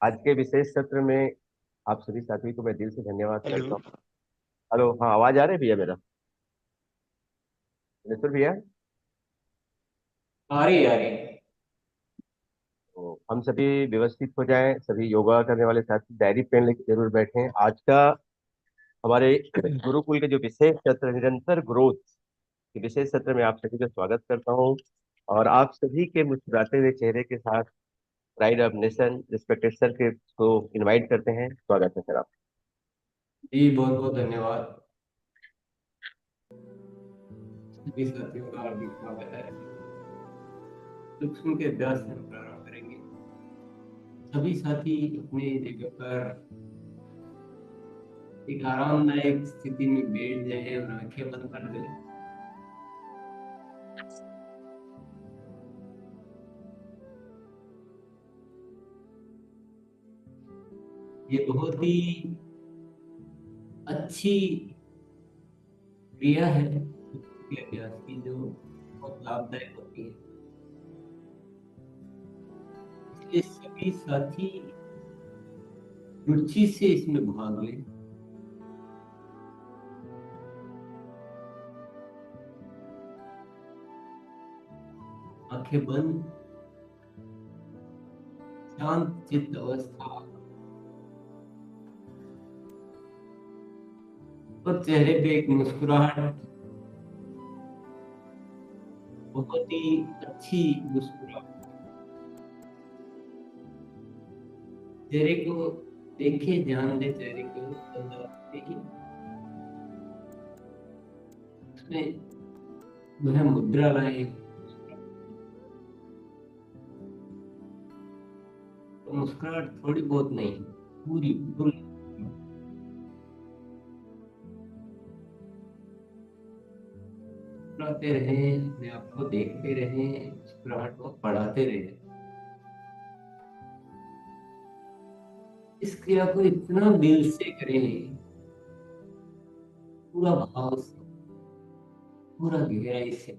आज के विशेष सत्र में आप सभी साथी को मैं दिल से धन्यवाद करता हेलो। हूँ। हेलो, हाँ, आवाज आ रही है भैया मेरा? नसर भैया। आ रही है। तो हम सभी व्यवस्थित हो जाएं, सभी योगा करने वाले साथी डायरी पेन लेके जरूर बैठें। आज का हमारे गुरुकुल के जो विशेष सत्र निरंतर ग्रोथ के विशेष सत्र में आप सभी का स्वागत करता हूँ। और आप सभी के मुस्कुराते हुए चेहरे के साथ pride of nation respected sir के को इनवाइट करते हैं। स्वागत है सर आप। जी बहुत बहुत धन्यवाद। सभी साथियों का हार्दिक स्वागत है। सूक्ष्म के अभ्यास से हम प्रारंभ करेंगे। सभी साथी अपने जगह पर एक आरामदायक स्थिति में बैठ जाएं और आंखें बंद कर दें। ये बहुत ही अच्छी क्रिया है सूक्ष्म के अभ्यास की, जो बहुत लाभदायक होती है। इसलिए सभी साथी रुचि से इसमें भाग लें। आंखें बंद, शांत चित्त अवस्था और चेहरे पे एक मुस्कुराहट, बहुत ही अच्छी मुस्कुराहट। चेहरे को देखे, ध्यान दे चेहरे को अंदर देखिए। उसमें जो है मुद्रा लाए, तो मुस्कुराहट थोड़ी बहुत नहीं, पूरी फुल मुस्कुराते रहें, अपने आप को देखते रहें, मुस्कुराहट को बढ़ाते रहें। इस क्रिया को इतना दिल से करें, पूरा भाव से, पूरा गहराई से।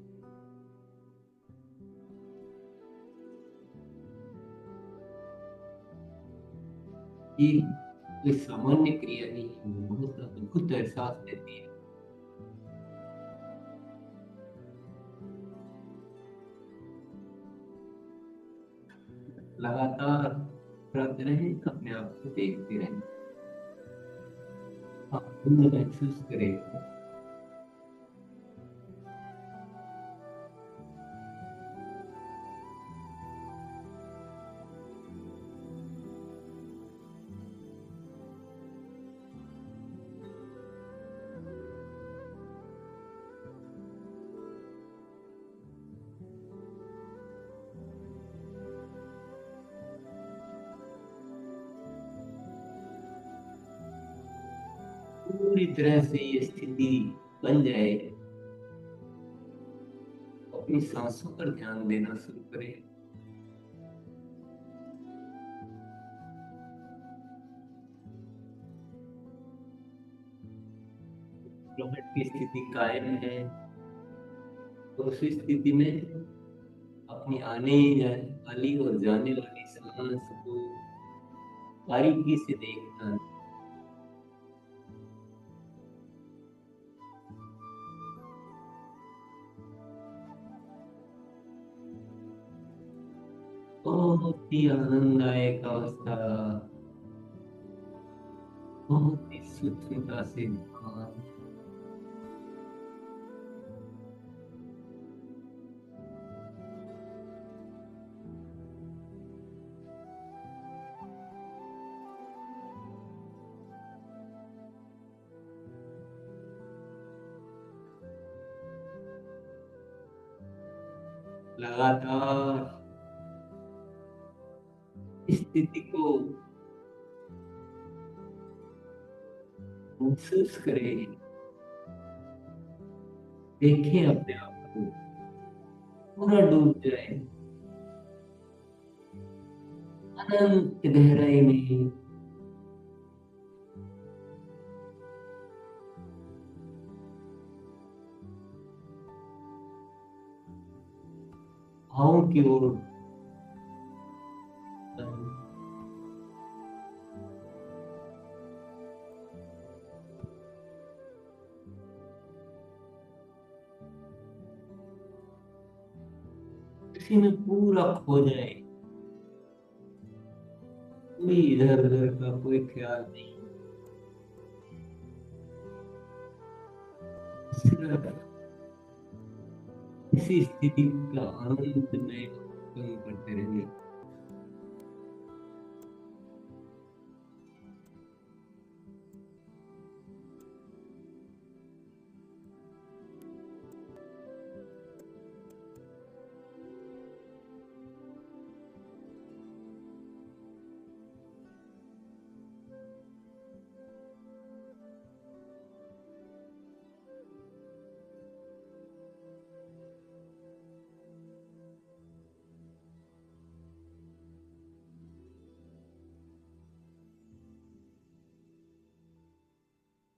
ये कोई सामान्य क्रिया नहीं है, बहुत अद्भुत एहसास देती है। लगातार मुस्कुराते रहें, अपने आप को देखते रहें। आप खुद महसूस करें। पूरी तरह से ये स्थिति बन जाए, अपनी सांसों पर ध्यान देना शुरू करें। मुस्कुराहट की स्थिति कायम है, तो उस स्थिति में अपनी आने जाने वाली और जाने वाली सांस को बारीकी से देखना। बहुत ही आनंददायक अवस्था, बहुत ही सूक्ष्मता से ध्यान। लगातार इस स्थिति को महसूस करें, देखें अपने आप को, पूरा डूब जाए अनंत गहराई में। भावों की ओर उसी में पूरा खो जाए, कोई इधर उधर का कोई ख्याल नहीं, सिर्फ इसी स्थिति का आनंद में काम करते रहेंगे।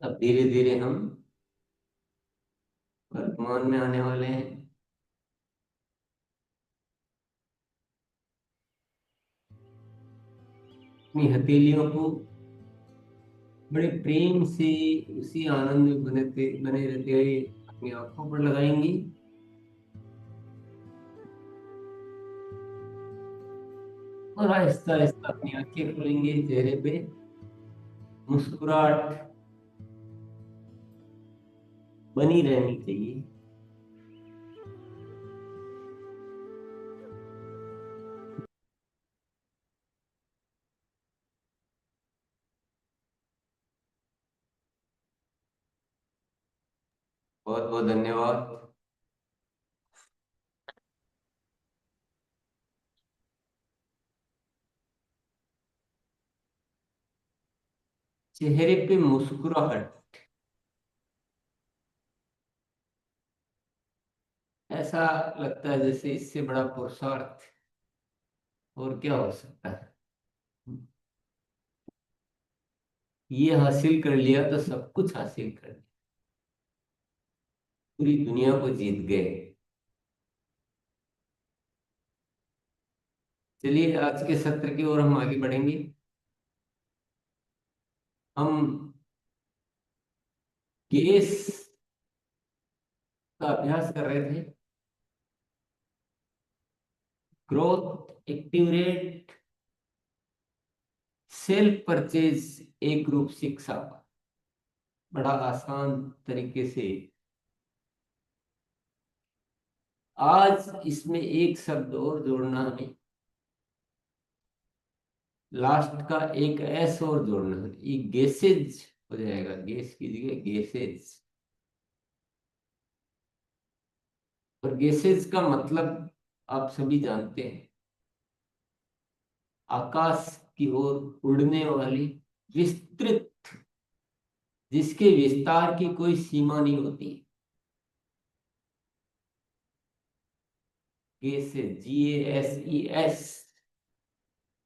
अब धीरे धीरे हम वर्तमान में आने वाले हैं। अपनी हथेलियों को बड़े प्रेम से उसी आनंद में बने रहते हुए अपनी आंखों पर लगाएंगी, और आहिस्ता आहिस्ता अपनी आंखें खोलेंगे। चेहरे पे मुस्कुराहट बनी रहनी चाहिए। बहुत बहुत धन्यवाद। चेहरे पे मुस्कुराहट, ऐसा लगता है जैसे इससे बड़ा पुरुषार्थ और क्या हो सकता है। ये हासिल कर लिया तो सब कुछ हासिल कर लिया, पूरी दुनिया को जीत गए। चलिए आज के सत्र की ओर हम आगे बढ़ेंगे। हम केस का अभ्यास कर रहे थे। Growth, active rate, self purchase, एक ग्रुप शिक्षा, बड़ा आसान तरीके से। आज इसमें एक शब्द और जोड़ना है, लास्ट का एक एस और जोड़ना है। ये गैसेज हो जाएगा, गैस की जगह गैसेज। और गैसेज का मतलब आप सभी जानते हैं, आकाश की ओर उड़ने वाली विस्तृत, जिसके विस्तार की कोई सीमा नहीं होती। Gases, GASES।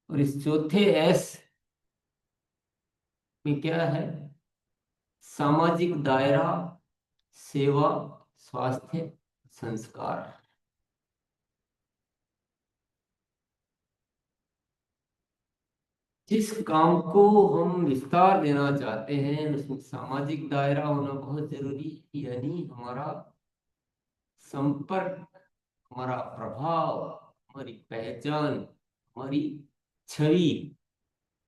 और इस चौथे एस में क्या है? सामाजिक दायरा, सेवा, स्वास्थ्य, संस्कार। जिस काम को हम विस्तार देना चाहते हैं उसमें सामाजिक दायरा होना बहुत जरूरी है, यानी हमारा संपर्क, हमारा प्रभाव, हमारी पहचान, हमारी छवि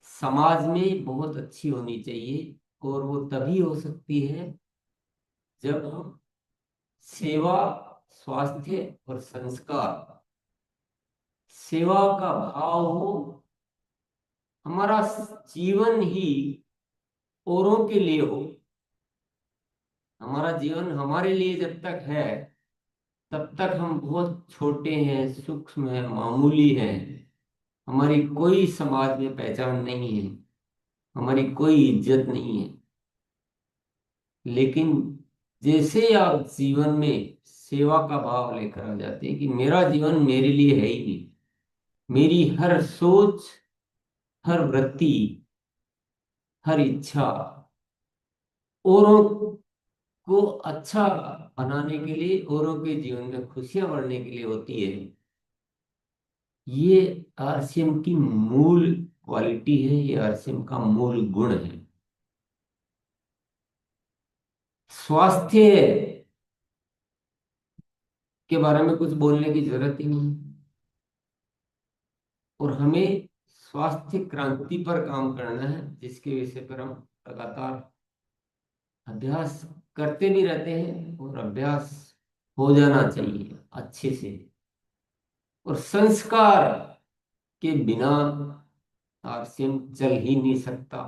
समाज में बहुत अच्छी होनी चाहिए। और वो तभी हो सकती है जब हम सेवा, स्वास्थ्य और संस्कार, सेवा का भाव हो। हमारा जीवन ही औरों के लिए हो। हमारा जीवन हमारे लिए जब तक है तब तक हम बहुत छोटे हैं, सूक्ष्म हैं, मामूली हैं। हमारी कोई समाज में पहचान नहीं है, हमारी कोई इज्जत नहीं है। लेकिन जैसे आप जीवन में सेवा का भाव लेकर आ जाते हैं कि मेरा जीवन मेरे लिए है ही नहीं, मेरी हर सोच, हर वृत्ति, हर इच्छा औरों को अच्छा बनाने के लिए, औरों के जीवन में खुशियां बढ़ने के लिए होती है। ये आरसीएम की मूल क्वालिटी है, ये आरसीएम का मूल गुण है। स्वास्थ्य के बारे में कुछ बोलने की जरूरत ही नहीं। और हमें स्वास्थ्य क्रांति पर काम करना है, जिसके विषय पर हम लगातार अभ्यास करते भी रहते हैं, और अभ्यास हो जाना चाहिए अच्छे से। और संस्कार के बिना आरसीएम चल ही नहीं सकता।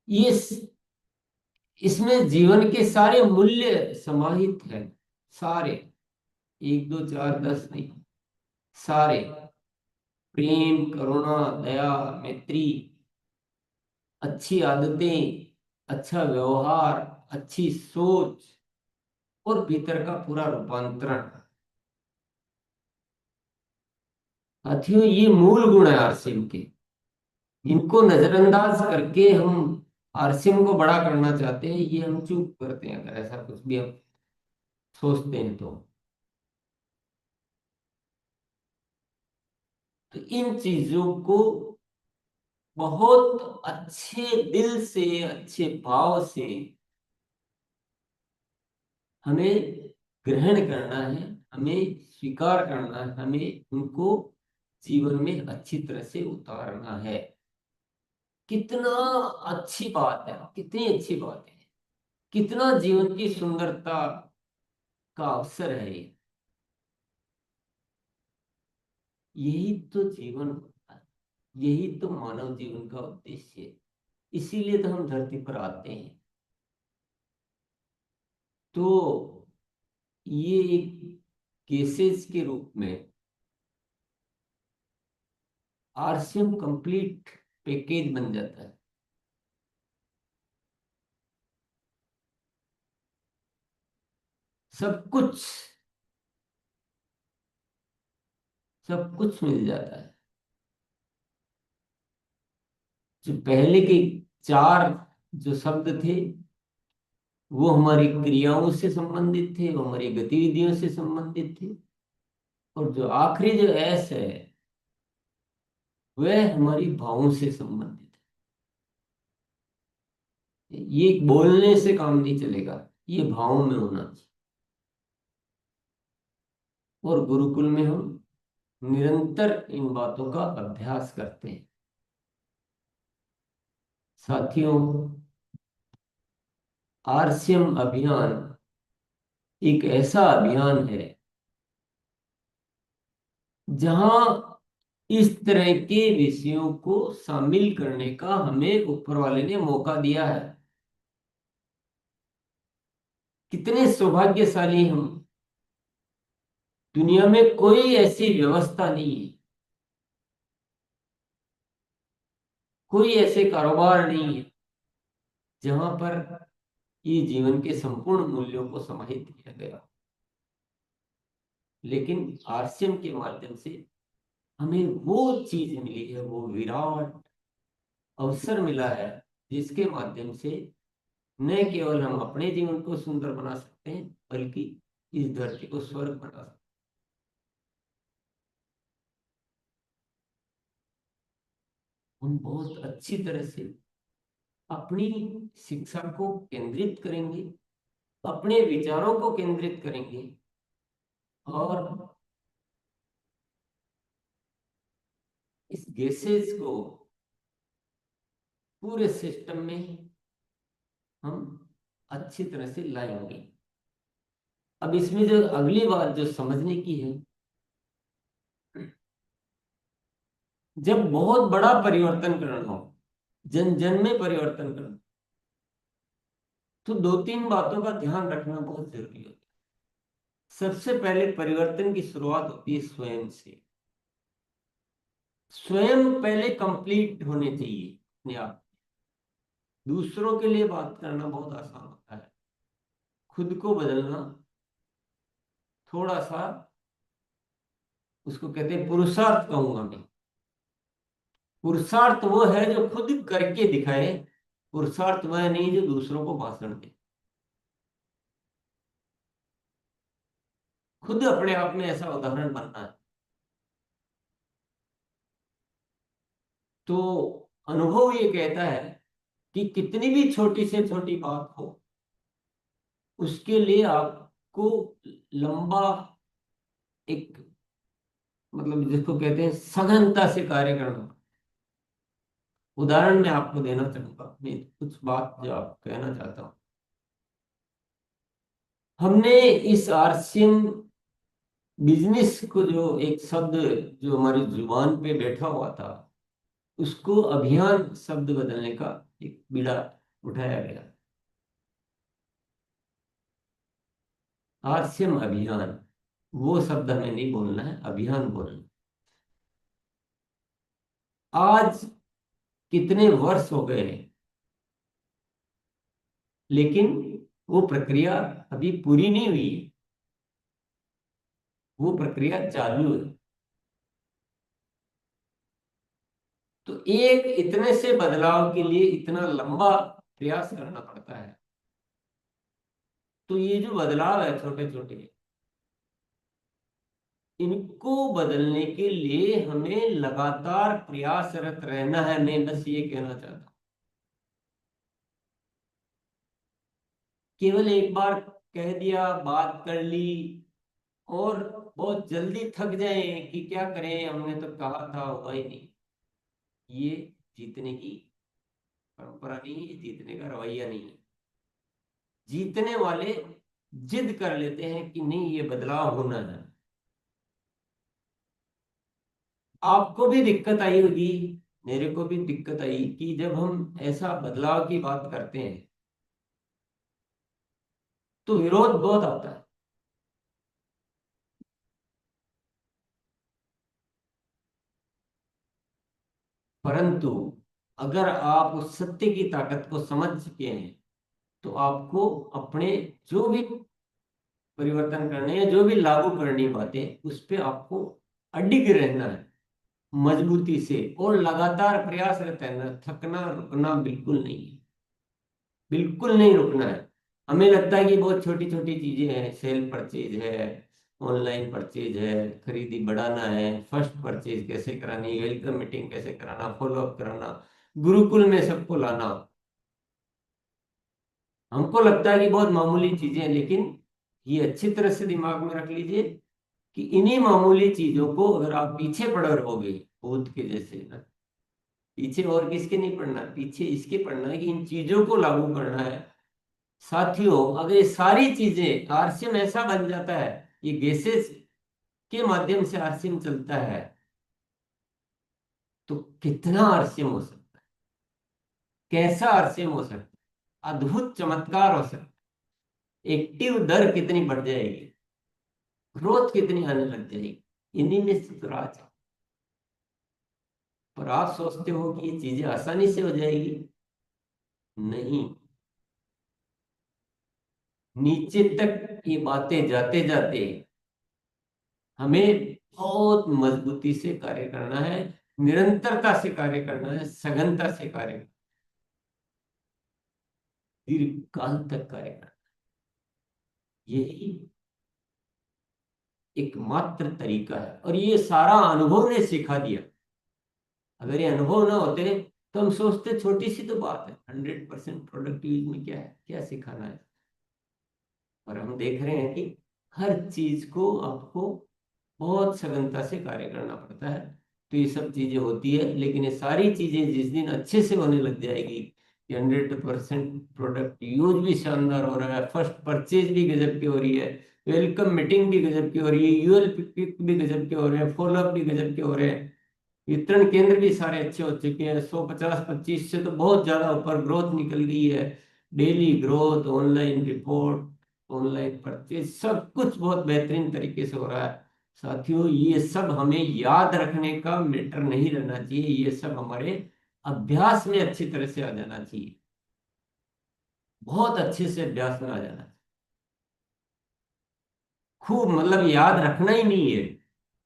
ये इसमें जीवन के सारे मूल्य समाहित हैं, सारे, एक दो चार दस नहीं, सारे। प्रेम, करुणा, दया, मैत्री, अच्छी आदतें, अच्छा व्यवहार, अच्छी सोच, और भीतर का पूरा रूपांतरण। साथियों, ये मूल गुण है आरसीएम के। इनको नजरअंदाज करके हम आरसीएम को बड़ा करना चाहते हैं, ये हम चूक करते हैं अगर ऐसा कुछ भी हम सोचते हैं तो इन चीजों को बहुत अच्छे दिल से, अच्छे भाव से हमें ग्रहण करना है, हमें स्वीकार करना है, हमें उनको जीवन में अच्छी तरह से उतारना है। कितना अच्छी बात है, कितनी अच्छी बात है, कितना जीवन की सुंदरता का अवसर है ये। यही तो जीवन होता है, यही तो मानव जीवन का उद्देश्य है। इसीलिए तो हम धरती पर आते हैं। तो ये एक केसेस के रूप में आरसीएम कंप्लीट पैकेज बन जाता है। सब कुछ, सब कुछ मिल जाता है। जो पहले के चार जो शब्द थे, वो हमारी क्रियाओं से संबंधित थे, वो हमारी गतिविधियों से संबंधित थे। और जो आखिरी जो एस है, वह हमारी भावों से संबंधित है। ये बोलने से काम नहीं चलेगा, ये भावों में होना चाहिए। और गुरुकुल में हम निरंतर इन बातों का अभ्यास करते हैं। साथियों, आरसीएम अभियान एक ऐसा अभियान है जहां इस तरह के विषयों को शामिल करने का हमें ऊपर वाले ने मौका दिया है। कितने सौभाग्यशाली हम। दुनिया में कोई ऐसी व्यवस्था नहीं है, कोई ऐसे कारोबार नहीं है जहां पर ये जीवन के संपूर्ण मूल्यों को समाहित किया गया। लेकिन आरसीएम के माध्यम से हमें वो चीज मिली है, वो विराट अवसर मिला है, जिसके माध्यम से न केवल हम अपने जीवन को सुंदर बना सकते हैं, बल्कि इस धरती को स्वर्ग बना सकते हैं। हम बहुत अच्छी तरह से अपनी शिक्षा को केंद्रित करेंगे, अपने विचारों को केंद्रित करेंगे, और इस गैसेज को पूरे सिस्टम में हम अच्छी तरह से लाएंगे। अब इसमें जो अगली बात जो समझने की है, जब बहुत बड़ा परिवर्तन करना हो, जन जन में परिवर्तन करना, तो दो तीन बातों का ध्यान रखना बहुत जरूरी होता है। सबसे पहले परिवर्तन की शुरुआत होती है स्वयं से। स्वयं पहले कंप्लीट होने चाहिए अपने आप। दूसरों के लिए बात करना बहुत आसान होता है, खुद को बदलना थोड़ा सा, उसको कहते हैं पुरुषार्थ कहूंगा मैं। पुरुषार्थ वो है जो खुद करके दिखाए, पुरुषार्थ वह नहीं जो दूसरों को भाषण दे। खुद अपने आप में ऐसा उदाहरण बनना है। तो अनुभव ये कहता है कि कितनी भी छोटी से छोटी बात हो, उसके लिए आपको लंबा एक मतलब जिसको कहते हैं सघनता से कार्य करना। उदाहरण मैं आपको देना चाहूंगा, मैं कुछ बात जो आप कहना चाहता हूँ। हमने इस आरसीएम बिजनेस को, जो एक शब्द जो हमारी जुबान पे बैठा हुआ था, उसको अभियान शब्द बदलने का एक बीड़ा उठाया गया। आरसीएम अभियान, वो शब्द हमें नहीं बोलना है, अभियान बोलना। आज कितने वर्ष हो गए, लेकिन वो प्रक्रिया अभी पूरी नहीं हुई है, वो प्रक्रिया चालू है। तो एक इतने से बदलाव के लिए इतना लंबा प्रयास करना पड़ता है। तो ये जो बदलाव है छोटे छोटे, इनको बदलने के लिए हमें लगातार प्रयासरत रहना है। मैं बस ये कहना चाहता हूं, केवल एक बार कह दिया, बात कर ली, और बहुत जल्दी थक जाए कि क्या करें, हमने तो कहा था, हुआ ही नहीं। ये जीतने की परंपरा नहीं है, जीतने का रवैया नहीं है। जीतने वाले जिद कर लेते हैं कि नहीं, ये बदलाव होना है। आपको भी दिक्कत आई होगी, मेरे को भी दिक्कत आई कि जब हम ऐसा बदलाव की बात करते हैं तो विरोध बहुत आता है। परंतु अगर आप उस सत्य की ताकत को समझ चुके हैं, तो आपको अपने जो भी परिवर्तन करने हैं, जो भी लागू करनी बातें, उस पे आपको अडिग रहना है, मजबूती से, और लगातार प्रयासरत रहना। थकना रुकना बिल्कुल नहीं है, बिल्कुल नहीं रुकना है। हमें लगता है कि बहुत छोटी छोटी चीजें हैं, सेल परचेज है, ऑनलाइन परचेज है, खरीदी बढ़ाना है, फर्स्ट परचेज कैसे करानी, वेलकम मीटिंग कैसे कराना, फॉलो अप कराना, गुरुकुल में सबको लाना। हमको लगता है कि बहुत मामूली चीजें हैं, लेकिन ये अच्छी तरह से दिमाग में रख लीजिए कि इन्हीं मामूली चीजों को अगर आप पीछे पड़े रहोगे भूत के जैसे ना, पीछे और किसके नहीं पड़ना, पीछे इसके पड़ना है कि इन चीजों को लागू करना है। साथियों, अगर ये सारी चीजें, आरसीएम ऐसा बन जाता है, ये गैसेस के माध्यम से आरसीएम चलता है, तो कितना आरसीएम हो सकता है, कैसा आरसीएम हो सकता है, अद्भुत चमत्कार हो सकता है। एक्टिव दर कितनी बढ़ जाएगी, ग्रोथ कितनी आने लग जाएगी, इन्हीं में से तो राज है। पर आप सोचते हो कि ये चीजें आसानी से हो जाएगी? नहीं। नीचे तक ये बातें जाते जाते हमें बहुत मजबूती से कार्य करना है, निरंतरता से कार्य करना है, सघनता से कार्य, दीर्घ काल तक कार्य करना। यही एकमात्र तरीका है, और ये सारा अनुभव ने सिखा दिया। अगर ये अनुभव ना होते तो हम सोचते छोटी सी तो बात है, 100% प्रोडक्टिव में क्या है, क्या सिखाना है। और हम देख रहे हैं कि हर चीज को आपको बहुत सघनता से कार्य करना पड़ता है। तो ये सब चीजें होती है, लेकिन ये सारी चीजें जिस दिन अच्छे से होने लग जाएगी कि 100% प्रोडक्ट यूज भी शानदार हो रहा है, फर्स्ट परचेज भी गजब की हो रही है, वेलकम मीटिंग भी गजब की हो रही है, यूएल पिक भी गजब के हो रहे हैं, फॉलोअप भी गजब के हो रहे हैं, वितरण केंद्र भी सारे अच्छे हो चुके हैं, 150-25 से तो बहुत ज्यादा ऊपर ग्रोथ निकल गई है, daily growth, online report, online purchase, सब कुछ बहुत बेहतरीन तरीके से हो रहा है। साथियों, ये सब हमें याद रखने का मैटर नहीं रहना चाहिए, ये सब हमारे अभ्यास में अच्छी तरह से आ जाना चाहिए, बहुत अच्छे से अभ्यास में आ जाना चाहिए। खूब, मतलब याद रखना ही नहीं है।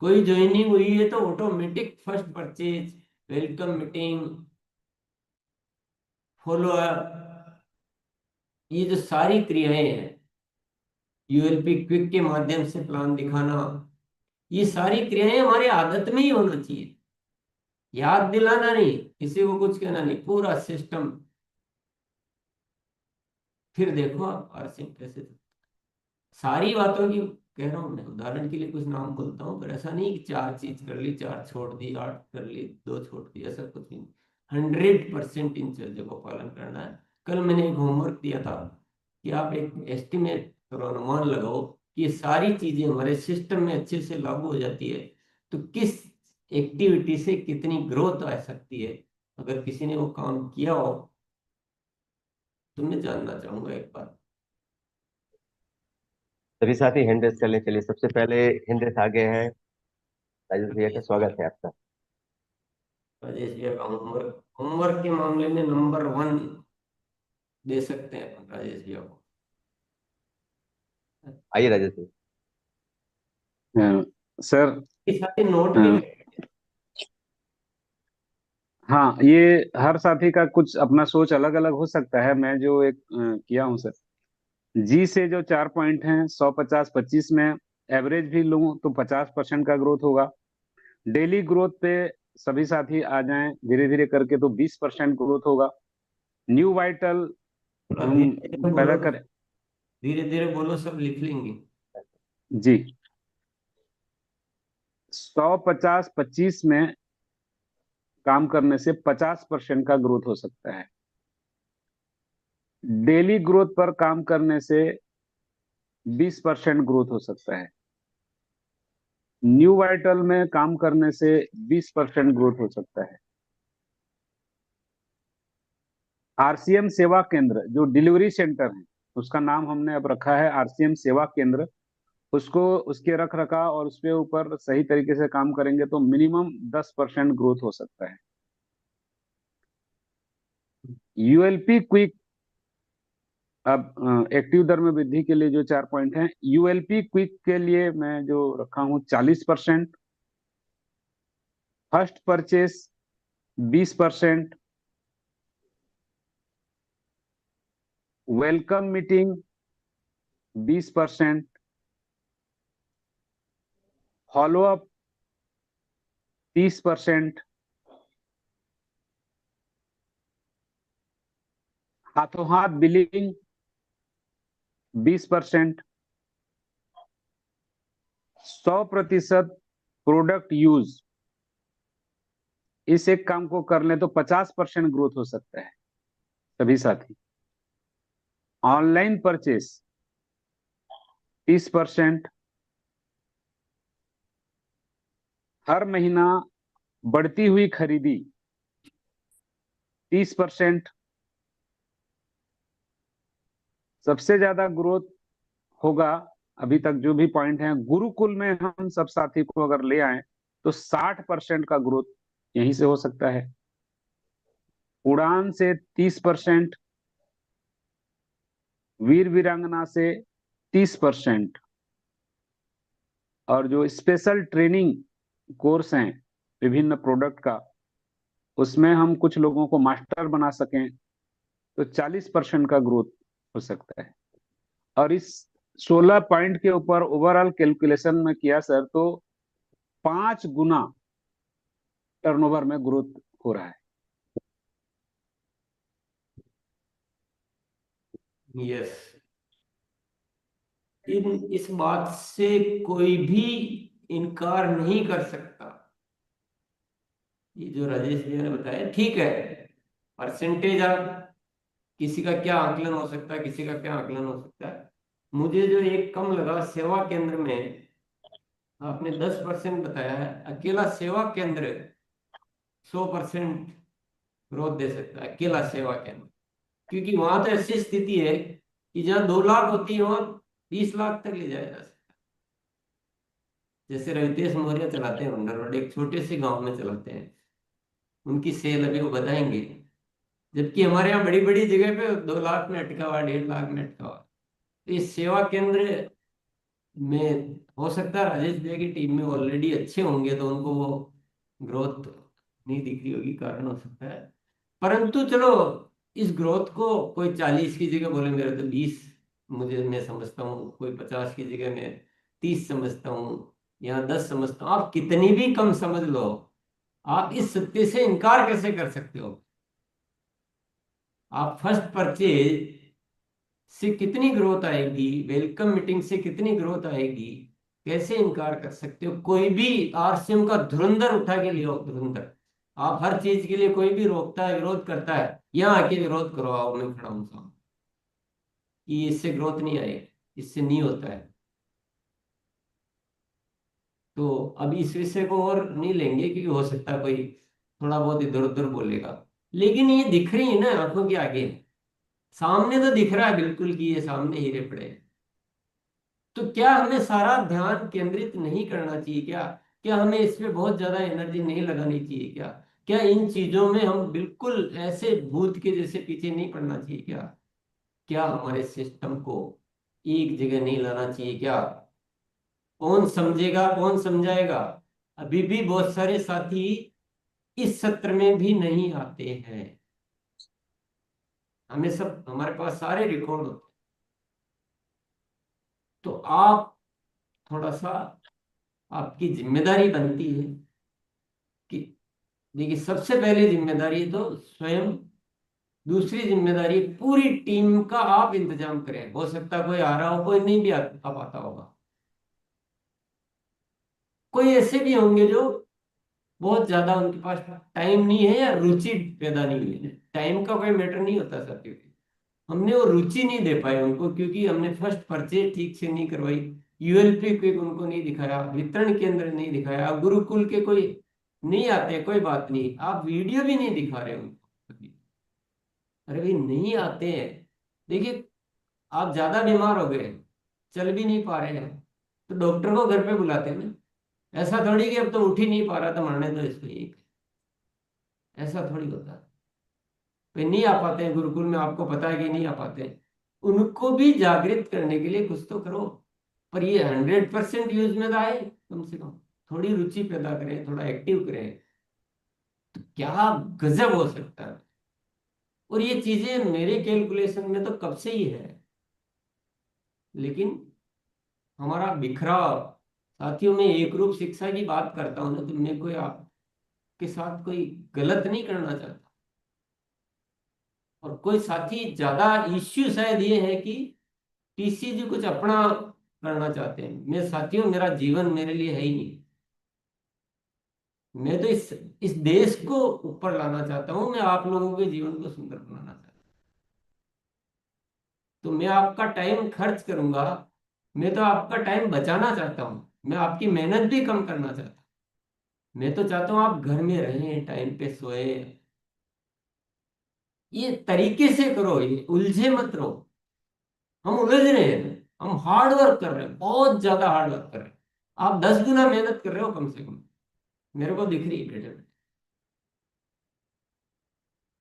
कोई ज्वाइनिंग हुई है तो automatic first purchase, welcome meeting, follow up, ये जो सारी क्रियाएं हैं, यूएलपी क्विक के माध्यम से प्लान दिखाना, ये सारी क्रियाएं हमारी आदत में ही होना चाहिए। याद दिलाना नहीं, किसी को कुछ कहना नहीं, पूरा सिस्टम। फिर देखो आप आरसीएम कैसे, सारी बातों की कह रहा हूँ, मैं उदाहरण के लिए कुछ नाम बोलता हूँ, पर ऐसा नहीं कि 4 चीज कर ली, 4 छोड़ दी, 8 कर ली, 2 छोड़ दी, ऐसा कुछ नहीं। 100% इन चीजों को पालन करना है। कल मैंने एक होमवर्क दिया था कि आप एक एस्टिमेट करो, अनुमान लगाओ कि ये सारी चीजें हमारे सिस्टम में अच्छे से लागू हो जाती है तो किस एक्टिविटी से कितनी ग्रोथ आ सकती है। अगर किसी ने वो काम किया हो तो मैं जानना चाहूंगा एक बार। सभी साथी हैंड रेस कर लें। चलिए, सबसे पहले हैंड रेस आगे है। राजेश भैया का राजेश स्वागत है आपका। राजेश भैया का होमवर्क, होमवर्क के मामले में नंबर 1 दे सकते हैं अपन राजेश भैया को। आइए राजेश भैया। अ, सर। ये सारे नोट भी अ, रखें। हाँ, ये हर साथी का कुछ अपना सोच अलग अलग हो सकता है। मैं जो एक किया हूँ सर, जी से जो 4 पॉइंट हैं, 100, 50, 25 में एवरेज भी लूं तो 50% का ग्रोथ होगा। डेली ग्रोथ पे सभी साथी आ जाएं धीरे धीरे करके तो 20% ग्रोथ होगा। न्यू वाइटल थोड़ा हम धीरे धीरे पैदा बोलो, करें। धीरे धीरे बोलो, सब लिख लेंगे। जी। 100, 50, 25 में काम करने से 50% का ग्रोथ हो सकता है। डेली ग्रोथ पर काम करने से 20% ग्रोथ हो सकता है। न्यू वाइटल में काम करने से 20% ग्रोथ हो सकता है। आरसीएम सेवा केंद्र जो डिलीवरी सेंटर है, उसका नाम हमने अब रखा है आरसीएम सेवा केंद्र। उसको उसके रख रखाव और उसके ऊपर सही तरीके से काम करेंगे तो मिनिमम 10% ग्रोथ हो सकता है। यूएलपी क्विक, अब एक्टिव दर में वृद्धि के लिए जो 4 पॉइंट हैं, यूएलपी क्विक के लिए मैं जो रखा हूं 40%, first purchase 20%, welcome meeting 20%, follow up 30%, हाथों हाथ बिलिंग 20%, 100% प्रोडक्ट यूज, इस एक काम को कर लें तो 50% ग्रोथ हो सकता है सभी साथी। ऑनलाइन परचेस 30%, हर महीना बढ़ती हुई खरीदी 30%, सबसे ज्यादा ग्रोथ होगा अभी तक जो भी पॉइंट हैं गुरुकुल में हम सब साथी को अगर ले आए तो 60% का ग्रोथ यहीं से हो सकता है। उड़ान से 30%, वीर वीरांगना से 30%, और जो स्पेशल ट्रेनिंग कोर्स हैं विभिन्न प्रोडक्ट का, उसमें हम कुछ लोगों को मास्टर बना सकें तो 40% का ग्रोथ हो सकता है। और इस 16 पॉइंट के ऊपर ओवरऑल कैलकुलेशन में किया सर तो 5 गुना टर्नओवर में ग्रोथ हो रहा है। यस, इस बात से कोई भी इनकार नहीं कर सकता। ये जो राजेश भैया ने बताया ठीक है, परसेंटेज आप, किसी का क्या आकलन हो सकता है, किसी का क्या आकलन हो सकता है। मुझे जो एक कम लगा सेवा केंद्र में, आपने 10% बताया है, अकेला सेवा केंद्र 100% ग्रोथ दे सकता है, अकेला सेवा केंद्र। क्योंकि वहां तो ऐसी स्थिति है कि जहाँ 2 लाख होती है वहां 20 लाख तक ले जाया जा सकता है। जैसे रवितेश मौर्य चलाते हैं वंडर रोड, एक छोटे से गांव में चलाते हैं, उनकी सेल अभी वो बताएंगे। जबकि हमारे यहाँ बड़ी बड़ी जगह पे 2 लाख में अटका हुआ, 1.5 लाख में अटका हुआ। तो इस सेवा केंद्र में हो सकता है राजेश भैया की टीम में ऑलरेडी अच्छे होंगे तो उनको वो ग्रोथ नहीं दिख रही होगी, कारण हो सकता है। परंतु चलो, इस ग्रोथ को कोई 40 की जगह बोले मेरे तो 20, मुझे मैं समझता हूँ, कोई 50 की जगह मैं 30 समझता हूँ, या 10 समझता हूँ, आप कितनी भी कम समझ लो, आप इस सत्य से इनकार कैसे कर सकते हो। आप फर्स्ट परचेज से कितनी ग्रोथ आएगी, वेलकम मीटिंग से कितनी ग्रोथ आएगी, कैसे इनकार कर सकते हो? कोई भी आरसीएम का धुरंधर उठा के लियो, धुरंधर। आप हर चीज के लिए, कोई भी रोकता है, विरोध करता है, यहाँ आके विरोध करो, आओ मैं खड़ा हूं सामने, कि इससे ग्रोथ नहीं आएगी, इससे नहीं होता है। तो अब इस विषय को और नहीं लेंगे, क्योंकि हो सकता है कोई थोड़ा बहुत इधर उधर बोलेगा, लेकिन ये दिख रही है ना आंखों के आगे, सामने तो दिख रहा है बिल्कुल कि ये सामने हीरे पड़े हैं। तो क्या हमें सारा ध्यान केंद्रित नहीं करना चाहिए क्या? क्या हमें इस पे बहुत ज्यादा एनर्जी नहीं लगानी चाहिए क्या? क्या इन चीजों में हम बिल्कुल ऐसे भूत के जैसे पीछे नहीं पड़ना चाहिए क्या? क्या हमारे सिस्टम को एक जगह नहीं लाना चाहिए क्या? कौन समझेगा, कौन समझाएगा? अभी भी बहुत सारे साथी इस सत्र में भी नहीं आते हैं। हमें सब, हमारे पास सारे रिकॉर्ड होते हैं। तो आप थोड़ा सा, आपकी जिम्मेदारी बनती है कि, देखिए, सबसे पहली जिम्मेदारी तो स्वयं, दूसरी जिम्मेदारी पूरी टीम का आप इंतजाम करें। हो सकता है कोई आ रहा हो, कोई नहीं भी आ पाता होगा, कोई ऐसे भी होंगे जो बहुत ज्यादा उनके पास टाइम नहीं है या रुचि पैदा नहीं हुई है। टाइम का कोई मैटर नहीं होता साथियों। हमने वो रुचि नहीं दे पाए उनको, क्योंकि हमने फर्स्ट परचेज ठीक से नहीं करवाई, यूएलपी क्विक उनको नहीं दिखाया, वितरण केंद्र नहीं दिखाया, गुरुकुल के कोई नहीं आते, कोई बात नहीं, आप वीडियो भी नहीं दिखा रहे उनको। अरे भाई, नहीं आते हैं। देखिए, आप ज्यादा बीमार हो गए, चल भी नहीं पा रहे हैं, तो डॉक्टर को घर पे बुलाते हैं ना। ऐसा थोड़ी कि अब तो उठ ही नहीं पा रहा, तो मरने दो इसको, एक ऐसा थोड़ी होता है। वे नहीं आ पाते हैं गुरुकुल में, आपको पता है कि नहीं आ पाते हैं। उनको भी जागृत करने के लिए कुछ तो करो। पर ये 100% यूज में तो आए, कम से कम थोड़ी रुचि पैदा करें, थोड़ा एक्टिव करें, तो क्या गजब हो सकता है। और ये चीजें मेरे कैलकुलेशन में तो कब से ही है, लेकिन हमारा बिखराव। साथियों, में एक रूप शिक्षा की बात करता हूं ना, तो मैं कोई आपके साथ कोई गलत नहीं करना चाहता। और कोई साथी ज्यादा इश्यू शायद ये है कि टीसीजी कुछ अपना करना चाहते हैं। मैं साथियों, मेरा जीवन मेरे लिए है ही नहीं। मैं तो इस देश को ऊपर लाना चाहता हूं, मैं आप लोगों के जीवन को सुंदर बनाना चाहता हूं। तो मैं आपका टाइम खर्च करूंगा, मैं तो आपका टाइम बचाना चाहता हूं, मैं आपकी मेहनत भी कम करना चाहता हूं। मैं तो चाहता हूं आप घर में रहें, टाइम पे सोए। ये तरीके से करो, ये उलझे मत रहो। हम उलझ रहे हैं, हम हार्ड वर्क कर रहे हैं, बहुत ज्यादा हार्ड वर्क कर रहे हैं। आप 10 गुना मेहनत कर रहे हो कम से कम, मेरे को दिख रही है बेटे।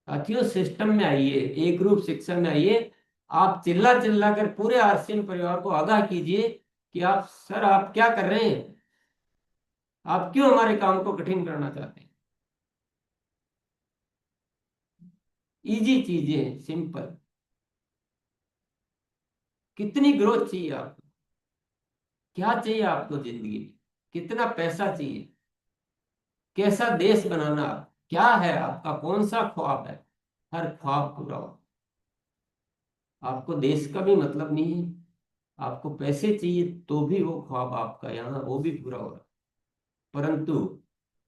साथियों, सिस्टम में आइए, एक रूप शिक्षा में आइए। आप चिल्ला चिल्ला कर पूरे आरसीएम परिवार को आगाह कीजिए कि आप सर, आप क्या कर रहे हैं, आप क्यों हमारे काम को कठिन करना चाहते हैं। इजी चीजें हैं, सिंपल। कितनी ग्रोथ चाहिए आपको, क्या चाहिए आपको जिंदगी में, कितना पैसा चाहिए, कैसा देश बनाना, क्या है आपका, कौन सा ख्वाब है? हर ख्वाब पूरा हो। आपको देश का भी मतलब नहीं है, आपको पैसे चाहिए तो भी वो ख्वाब आपका यहाँ वो भी पूरा हो रहा। परंतु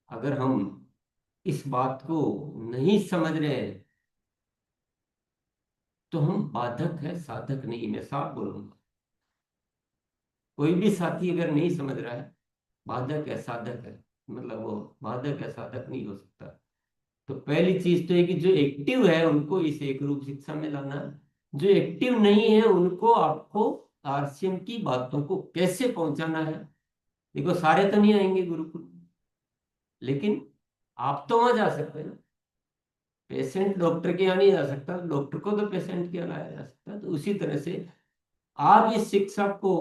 अगर हम इस बात को नहीं समझ रहे हैं, तो हम बाधक है, साधक नहीं। मैं साफ बोलूंगा, कोई भी साथी अगर नहीं समझ रहा है, बाधक है, साधक है, मतलब वो बाधक है, साधक नहीं हो सकता। तो पहली चीज तो है कि जो एक्टिव है उनको इस एक रूप शिक्षा में लाना, जो एक्टिव नहीं है उनको आपको आरसीएम की बातों को कैसे पहुंचाना है। देखो, सारे तो नहीं आएंगे गुरुकुल, लेकिन आप तो वहां जा सकते हैं ना। पेशेंट डॉक्टर के यहाँ नहीं जा सकता, डॉक्टर को तो पेशेंट के यहाँ लाया जा सकता है। तो उसी तरह से आप इस शिक्षा को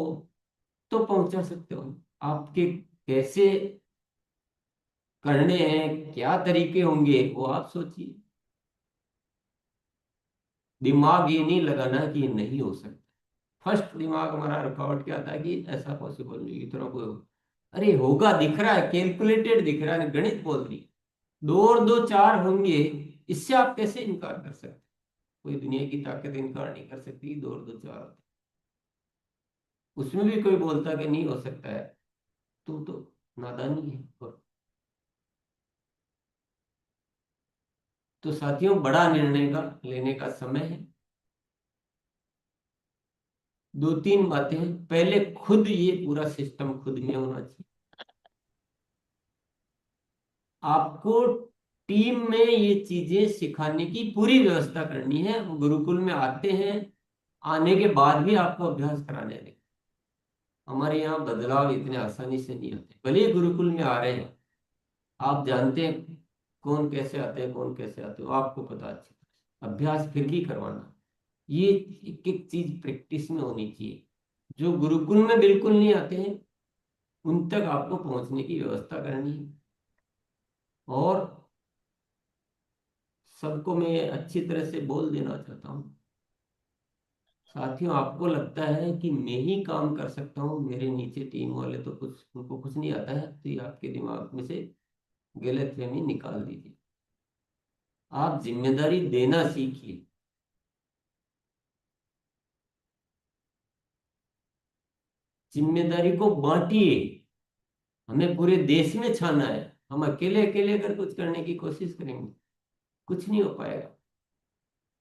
तो पहुंचा सकते हो। आपके कैसे करने हैं, क्या तरीके होंगे, वो आप सोचिए। दिमाग ये नहीं लगाना कि ये नहीं हो सकता। फर्स्ट दिमाग हमारा रुकावट क्या था कि ऐसा पॉसिबल नहीं, इतना कोई अरे होगा, दिख रहा है, कैलकुलेटेड दिख रहा है, गणित बोल रही है, 2 और 2 4 होंगे। इससे आप कैसे इनकार कर सकते? कोई दुनिया की ताकत इनकार नहीं कर सकती, 2 और 2 4 होते। उसमें भी कोई बोलता कि नहीं हो सकता है, तो नादानी है। और तो साथियों, बड़ा निर्णय का लेने का समय है। 2 3 बातें हैं। पहले खुद ये पूरा सिस्टम खुद में होना चाहिए। आपको टीम में ये चीजें सिखाने की पूरी व्यवस्था करनी है। वो गुरुकुल में आते हैं, आने के बाद भी आपको अभ्यास कराने दें। हमारे यहाँ बदलाव इतने आसानी से नहीं होते। भले ही गुरुकुल में आ रहे हैं, आप जानते हैं कौन कैसे आते हैं, कौन कैसे आते हो, आपको पता अच्छी तरह। अभ्यास फिर भी करवाना, ये एक एक चीज प्रैक्टिस में होनी चाहिए। जो गुरुकुल में बिल्कुल नहीं आते हैं, उन तक आपको पहुंचने की व्यवस्था करनी है। और सबको मैं अच्छी तरह से बोल देना चाहता हूँ, साथियों, आपको लगता है कि मैं ही काम कर सकता हूँ, मेरे नीचे टीम वाले तो कुछ, उनको कुछ नहीं आता है, तो ये आपके दिमाग में से गलतफहमी निकाल दीजिए। आप जिम्मेदारी देना सीखिए। जिम्मेदारी को बांटिए। हमें पूरे देश में छाना है। हम अकेले अकेले अगर कुछ करने की कोशिश करेंगे, कुछ नहीं हो पाएगा।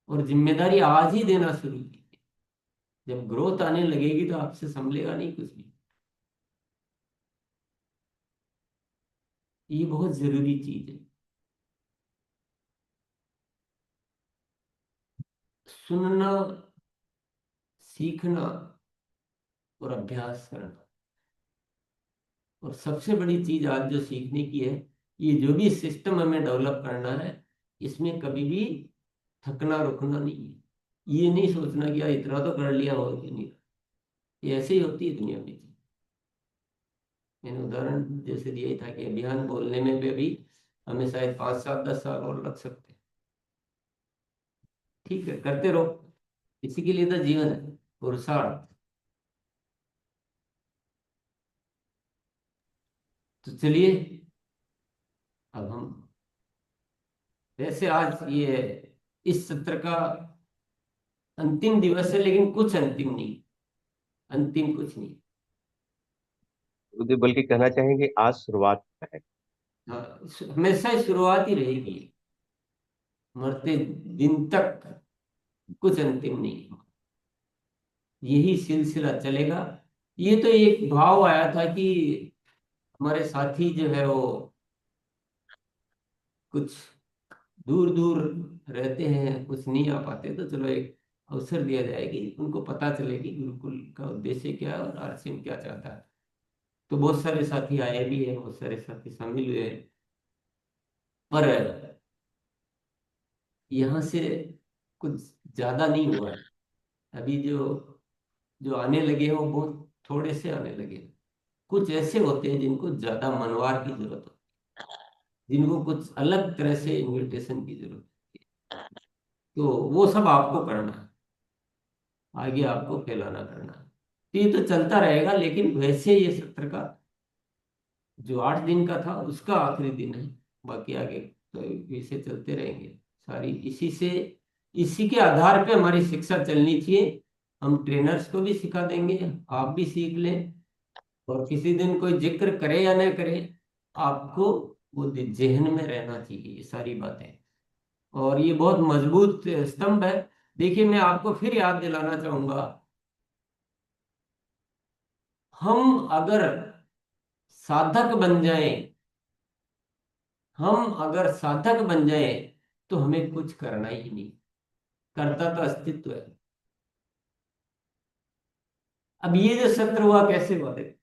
और जिम्मेदारी आज ही देना शुरू कीजिए। जब ग्रोथ आने लगेगी तो आपसे संभलेगा नहीं कुछ भी। ये बहुत जरूरी चीज है। सुनना, सीखना और अभ्यास करना। और सबसे बड़ी चीज आज जो सीखने की है, ये जो भी सिस्टम हमें डेवलप करना है, इसमें कभी भी थकना रुकना नहीं है। ये नहीं सोचना कि यार इतना तो कर लिया और क्यों नहीं। ये ऐसे ही होती है दुनिया में। मैंने उदाहरण जैसे दिया ही था कि अभियान बोलने में भी अभी हमें शायद 5 7 10 साल और लग सकते हैं। ठीक है, करते रहो। इसी के लिए तो जीवन है, पुरुषार्थ। तो चलिए, अब हम, वैसे आज ये इस सत्र का अंतिम दिवस है, लेकिन कुछ अंतिम नहीं। अंतिम कुछ नहीं। गुरुदेव बल्कि कहना चाहेंगे आज शुरुआत है। हाँ, हमेशा शुरुआत ही रहेगी। मरते दिन तक कुछ अंतिम नहीं। यही सिलसिला चलेगा। ये तो एक भाव आया था कि हमारे साथी जो है वो कुछ दूर दूर रहते हैं, कुछ नहीं आ पाते, तो चलो एक अवसर दिया जाएगी, उनको पता चलेगी गुरुकुल का उद्देश्य क्या है और आरसीएम क्या चाहता है। तो बहुत सारे साथी आए भी हैं, बहुत सारे साथी शामिल हुए हैं। पर यहाँ से कुछ ज्यादा नहीं हुआ है। अभी जो जो आने लगे हैं वो बहुत थोड़े से आने लगे हैं। कुछ ऐसे होते हैं जिनको ज्यादा मनवार की जरूरत होती है, जिनको कुछ अलग तरह से इनविटेशन की जरूरत है। तो वो सब आपको करना है, आगे आपको फैलाना करना है। तो ये तो चलता रहेगा, लेकिन वैसे ये सत्र का जो 8 दिन का था उसका आखिरी दिन है। बाकी आगे तो वैसे चलते रहेंगे। सारी इसी से, इसी के आधार पे हमारी शिक्षा चलनी चाहिए। हम ट्रेनर्स को भी सिखा देंगे, आप भी सीख लें। और किसी दिन कोई जिक्र करे या न करे, आपको वो जेहन में रहना चाहिए ये सारी बातें। और ये बहुत मजबूत स्तंभ है। देखिए, मैं आपको फिर याद दिलाना चाहूंगा, हम अगर साधक बन जाएं, हम अगर साधक बन जाएं, तो हमें कुछ करना ही नहीं। करता तो अस्तित्व है। अब ये जो सत्र हुआ कैसे हुआ देखो।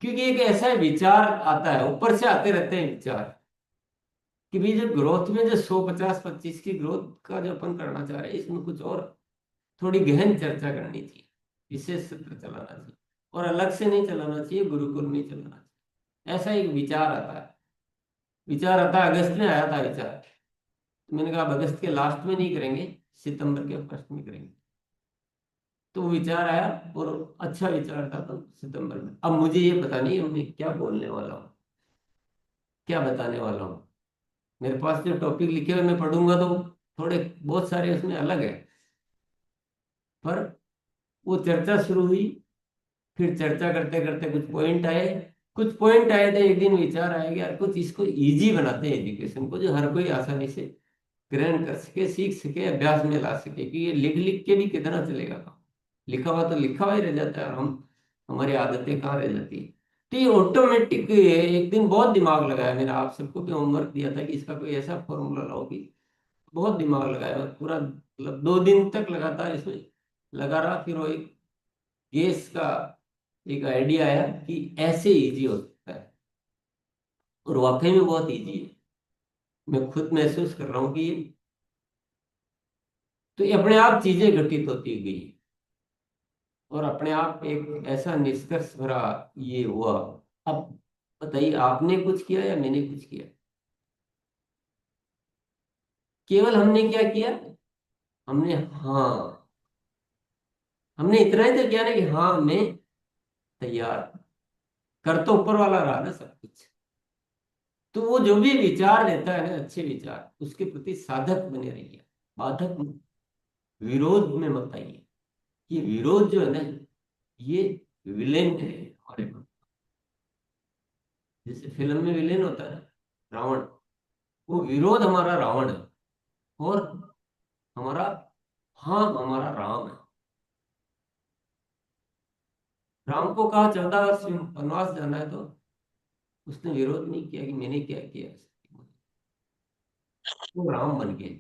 क्योंकि एक ऐसा विचार आता है, ऊपर से आते रहते हैं विचार, कि भाई जो ग्रोथ में जो 100 50 25 की ग्रोथ का जो अपन करना चाह रहे हैं, इसमें कुछ और थोड़ी गहन चर्चा करनी चाहिए, विशेष सत्र चलाना चाहिए। और अलग से नहीं चलाना चाहिए, गुरुकुल में ही चलाना चाहिए। ऐसा एक विचार आता है। विचार आता है, अगस्त में आया था विचार। तो मैंने कहा अब अगस्त के लास्ट में नहीं करेंगे, सितंबर के फर्स्ट में करेंगे। तो वो विचार आया, और अच्छा विचार था, तो सितंबर में। अब मुझे ये पता नहीं मैं क्या बोलने वाला हूँ, क्या बताने वाला हूँ। मेरे पास जो टॉपिक लिखे हुए मैं पढ़ूंगा तो थोड़े बहुत सारे उसमें अलग है, पर वो चर्चा शुरू हुई, फिर चर्चा करते करते कुछ पॉइंट आए थे, एक दिन विचार आया कि यार कुछ इसको इजी बनाते हैं एजुकेशन को, जो हर कोई आसानी से ग्रहण कर सके, सीख सके, अभ्यास में ला सके, कि ये लिख लिख के भी कितना चलेगा काम। लिखा हुआ तो लिखा हुआ ही रह जाता है, और हम हमारी आदतें कहाँ रह जाती है। तो ये ऑटोमेटिक, एक दिन बहुत दिमाग लगाया मैंने, आप सबको भी होमवर्क दिया था कि इसका कोई ऐसा फॉर्मूला लाओ कि, बहुत दिमाग लगाया मैं, पूरा मतलब 2 दिन तक लगातार इसमें लगा रहा। फिर वो एक गैस का एक आइडिया आया कि ऐसे इजी हो सकता है, और वाकई में बहुत इजी है। मैं खुद महसूस कर रहा हूँ कि तो ये अपने आप चीजें घटित होती गई, और अपने आप एक ऐसा निष्कर्ष भरा ये हुआ। अब बताइए, आपने कुछ किया या मैंने कुछ किया? केवल हमने क्या किया, हमने हाँ, हमने इतना ही तो किया ना कि हाँ मैं तैयार, कर तो ऊपर वाला रहा ना सब कुछ। तो वो जो भी विचार देता है ना, अच्छे विचार, उसके प्रति साधक बने रहिए, बाधक मत, विरोध में मत आइए। ये विरोध जो है ना, ये विलेन है हमारे मन। जैसे फिल्म में विलेन होता है ना, रावण, वो विरोध हमारा रावण है, और हमारा हाँ हमारा राम है। राम को कहा 14 वर्ष वनवास जाना है, तो उसने विरोध नहीं किया कि मैंने क्या किया, वो राम बन गए।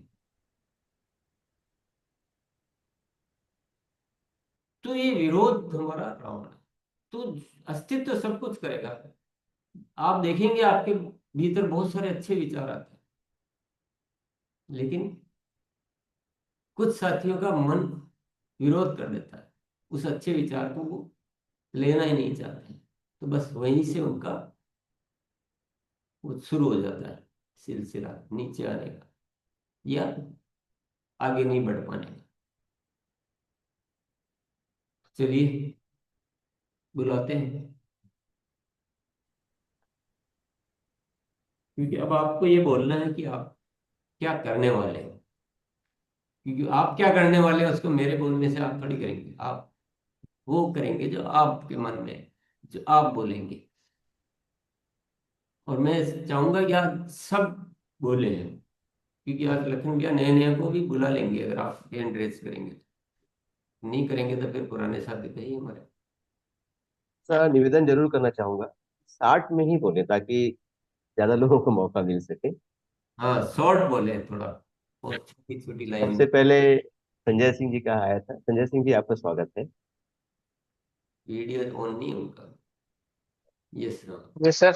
तो ये विरोध हमारा रावण है। तो अस्तित्व सब कुछ करेगा। आप देखेंगे आपके भीतर बहुत सारे अच्छे विचार आते हैं, लेकिन कुछ साथियों का मन विरोध कर देता है, उस अच्छे विचार को वो लेना ही नहीं चाहते, तो बस वहीं से उनका वो शुरू हो जाता है सिलसिला नीचे आने का, या आगे नहीं बढ़ पाने का। चलिए बुलाते हैं, क्योंकि अब आपको ये बोलना है कि आप क्या करने वाले हैं। क्योंकि आप क्या करने वाले हैं उसको मेरे बोलने से आप थोड़ी करेंगे, आप वो करेंगे जो आपके मन में है, जो आप बोलेंगे। और मैं चाहूंगा कि आज सब बोले हैं, क्योंकि आज लखन भैया नए नए को भी बुला लेंगे अगर आप हैंड रेस करेंगे। नहीं करेंगे तो फिर पुराने साथी थे ही हमारे। निवेदन जरूर करना चाहूंगा, 60 में ही बोले ताकि ज्यादा लोगों को मौका मिल सके। हाँ, शॉर्ट बोले थोड़ा, बहुत छोटी छोटी लाइन सबसे में। पहले संजय सिंह जी का आया था। संजय सिंह जी, आपका स्वागत है। वीडियो ऑन नहीं है उनका। यस हाँ। जी सर।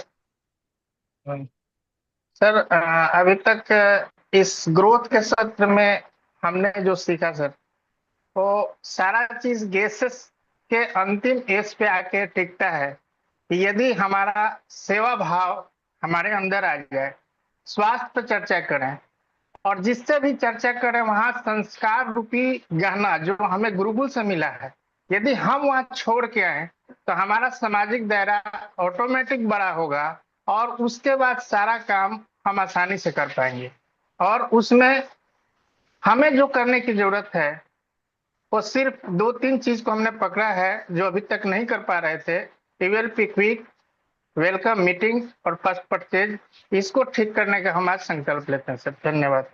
सर अभी तक इस ग्रोथ के सत्र में हमने जो सीखा सर, वो सारा चीज गेसेस के अंतिम एज पे आके टिकता है कि यदि हमारा सेवा भाव हमारे अंदर आ जाए, स्वास्थ्य पर चर्चा करें, और जिससे भी चर्चा करें वहां संस्कार रूपी गहना जो हमें गुरुकुल से मिला है, यदि हम वहां छोड़ के आए तो हमारा सामाजिक दायरा ऑटोमेटिक बड़ा होगा, और उसके बाद सारा काम हम आसानी से कर पाएंगे। और उसमें हमें जो करने की जरूरत है वो सिर्फ 2-3 चीज को हमने पकड़ा है जो अभी तक नहीं कर पा रहे थे। टीवेल पिकविक, वेलकम मीटिंग और फर्स्ट परचेज, इसको ठीक करने का हम आज संकल्प लेते हैं सर। धन्यवाद।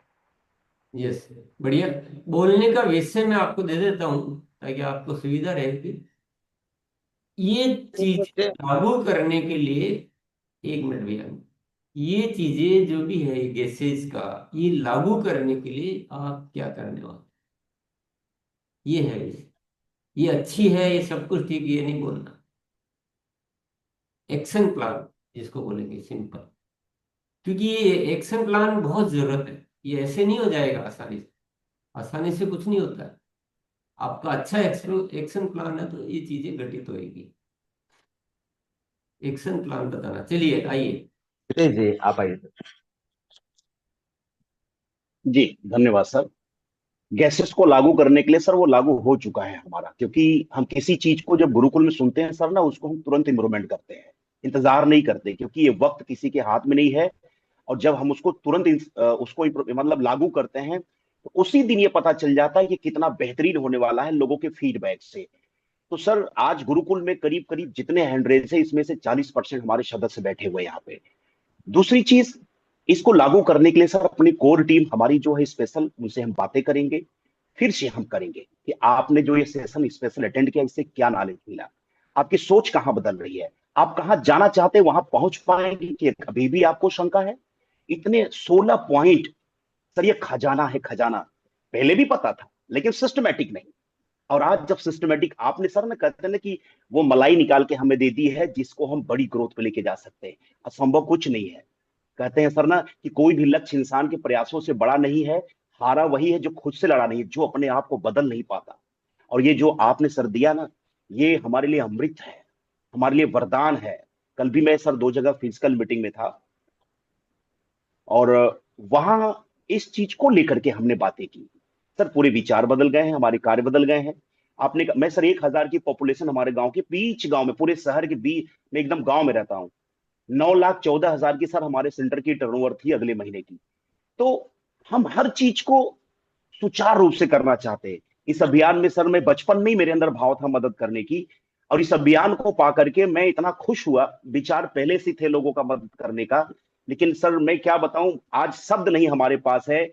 यस, बढ़िया। बोलने का विषय मैं आपको दे देता हूँ ताकि आपको सुविधा रहेगी। ये चीज लागू करने के लिए, 1 मिनट भैया, ये चीजें जो भी है गैसेज का, ये लागू करने के लिए आप क्या करने वाले, ये है विषय। ये अच्छी है, ये सब कुछ ठीक, ये नहीं बोलना। एक्शन प्लान जिसको बोलेंगे सिंपल, क्योंकि ये एक्शन प्लान बहुत जरूरत है। ये ऐसे नहीं हो जाएगा आसानी से, आसानी से कुछ नहीं होता है। आपका अच्छा एक्शन प्लान है तो ये चीजें घटित होएगी। एक्शन प्लान बताना, चलिए आइए। रितेश जी, आप आइए सर। जी धन्यवाद सर। गैसेस को लागू करने के लिए सर वो लागू हो चुका है हमारा, क्योंकि हम किसी चीज को जब गुरुकुल में सुनते हैं सर ना, उसको हम तुरंत इम्प्रूवमेंट करते हैं, इंतजार नहीं करते, क्योंकि ये वक्त किसी के हाथ में नहीं है। और जब हम उसको तुरंत उसको मतलब लागू करते हैं तो उसी दिन ये पता चल जाता है कि कितना बेहतरीन होने वाला है लोगों के फीडबैक से। तो सर आज गुरुकुल में करीब करीब जितने हैंड रेज है इसमें से 40% हमारे सदस्य बैठे हुए हैं यहाँ पे। दूसरी चीज, इसको लागू करने के लिए सर अपनी कोर टीम हमारी जो है स्पेशल, उनसे हम बातें करेंगे, फिर से हम करेंगे कि आपने जो ये सेशन स्पेशल अटेंड किया इससे क्या नॉलेज मिला, आपकी सोच कहाँ बदल रही है, आप कहाँ जाना चाहते हैं वहां पहुंच पाएंगे कि अभी भी आपको शंका है। इतने 16 पॉइंट सर, ये खजाना है खजाना। पहले भी पता था लेकिन सिस्टमेटिक नहीं। और आज जब सिस्टमेटिक आपने सर ना कहते हैं ना कि वो मलाई निकाल के हमें दे दी है जिसको हम बड़ी ग्रोथ पे लेके जा सकते हैं। असंभव कुछ नहीं है। कहते हैं सर ना कि कोई भी लक्ष्य इंसान के प्रयासों से बड़ा नहीं है। हारा वही है जो खुद से लड़ा नहीं है, जो अपने आप को बदल नहीं पाता। और ये जो आपने सर दिया ना, ये हमारे लिए अमृत है, हमारे लिए वरदान है। कल भी मैं सर 2 जगह फिजिकल मीटिंग में था और वहां इस चीज को लेकर के हमने बातें की। सर पूरे विचार बदल गए हैं, हमारे कार्य बदल गए हैं। मैं सर 1,000 की पॉपुलेशन हमारे गांव के बीच, गांव में, पूरे शहर के बीच में, एकदम गांव में रहता हूं। 9,14,000 की सर हमारे सेंटर की टर्नओवर थी अगले महीने की। तो हम हर चीज को सुचारू रूप से करना चाहते हैं। इस अभियान में सर मैं बचपन में ही मेरे अंदर भाव था मदद करने की, और इस अभियान को पा करके मैं इतना खुश हुआ। विचार पहले से थे लोगों का मदद करने का, लेकिन सर मैं क्या बताऊं, आज शब्द नहीं हमारे पास है।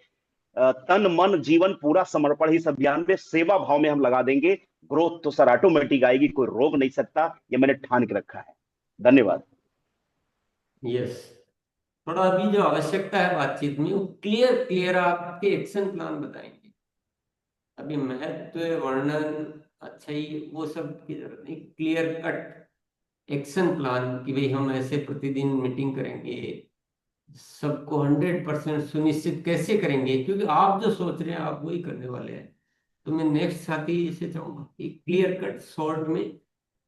तन मन जीवन पूरा समर्पण इस अभियान में सेवा भाव में हम लगा देंगे। ग्रोथ तो सर ऑटोमेटिक आएगी, कोई रोक नहीं सकता, ये मैंने ठान के रखा है। धन्यवाद। यस, थोड़ा अभी जो आवश्यकता है बातचीत में, वो क्लियर क्लियर आपके एक्शन प्लान बताएंगे। अभी महत्व वर्णन अच्छा ही वो सब की जरूरत नहीं, क्लियर कट एक्शन प्लान कि भाई हम ऐसे प्रतिदिन मीटिंग करेंगे, सबको 100% सुनिश्चित कैसे करेंगे, क्योंकि आप जो सोच रहे हैं आप वही करने वाले हैं। तो मैं नेक्स्ट साथी से चाहूंगा कि क्लियर कट शॉर्ट में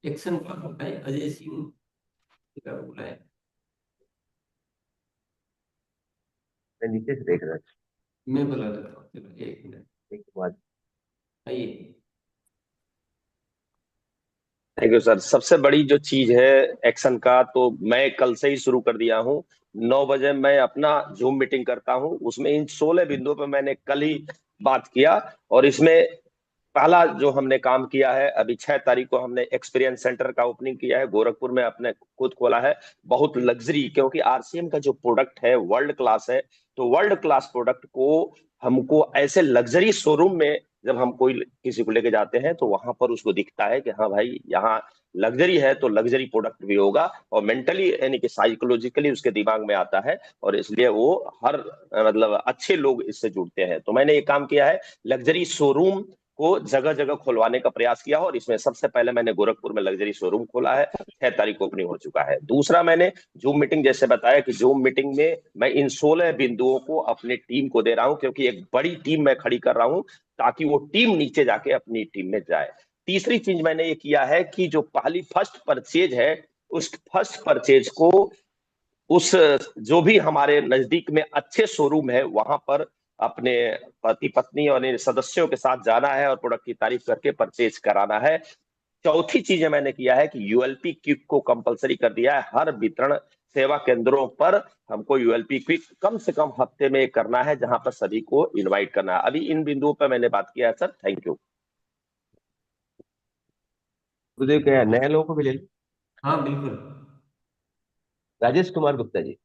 एक्शन प्लान बताएं। अजय सिंह का बुलाएं। मैं नीचे से देख रहा मैं बुला देता हूँ, चलो 1 मिनट था। एक बात, आइए। Thank you sir. सबसे बड़ी जो चीज है एक्शन का, तो मैं कल से ही शुरू कर दिया हूँ। 9 बजे मैं अपना जूम मीटिंग करता हूँ, उसमें इन 16 बिंदुओं पे मैंने कल ही बात किया। और इसमें पहला जो हमने काम किया है, अभी 6 तारीख को हमने एक्सपीरियंस सेंटर का ओपनिंग किया है गोरखपुर में, अपने खुद खोला है। बहुत लग्जरी, क्योंकि आरसीएम का जो प्रोडक्ट है वर्ल्ड क्लास है। तो वर्ल्ड क्लास प्रोडक्ट को हमको ऐसे लग्जरी शोरूम में जब हम कोई किसी को लेके जाते हैं तो वहां पर उसको दिखता है कि हाँ भाई यहाँ लग्जरी है, तो लग्जरी प्रोडक्ट भी होगा। और मेंटली यानी कि साइकोलॉजिकली उसके दिमाग में आता है, और इसलिए वो हर मतलब अच्छे लोग इससे जुड़ते हैं। तो मैंने ये काम किया है, लग्जरी शोरूम को जगह जगह खुलवाने का प्रयास किया, और इसमें सबसे पहले मैंने गोरखपुर में लग्जरी शोरूम खोला है। 6 तारीख को ओपनिंग हो चुका है। दूसरा, मैंने जूम मीटिंग जैसे बताया कि जूम मीटिंग में मैं इन 16 बिंदुओं को अपने टीम को दे रहा हूं, क्योंकि एक बड़ी टीम मैं खड़ी कर रहा हूं ताकि वो टीम नीचे जाके अपनी टीम में जाए। तीसरी चीज मैंने ये किया है कि जो पहली फर्स्ट परचेज है, उस फर्स्ट परचेज को उस जो भी हमारे नजदीक में अच्छे शोरूम है वहां पर अपने पति पत्नी और सदस्यों के साथ जाना है और प्रोडक्ट की तारीफ करके परचेज कराना है। चौथी चीज मैंने किया है कि यूएलपी क्विक को कंपलसरी कर दिया है। हर वितरण सेवा केंद्रों पर हमको यूएलपी क्विक कम से कम हफ्ते में करना है, जहां पर सभी को इनवाइट करना है। अभी इन बिंदुओं पर मैंने बात किया है सर। Thank you. गुरुदेव क्या है, नए लोगों को भी ले लो। हाँ बिल्कुल। राजेश कुमार गुप्ता जी।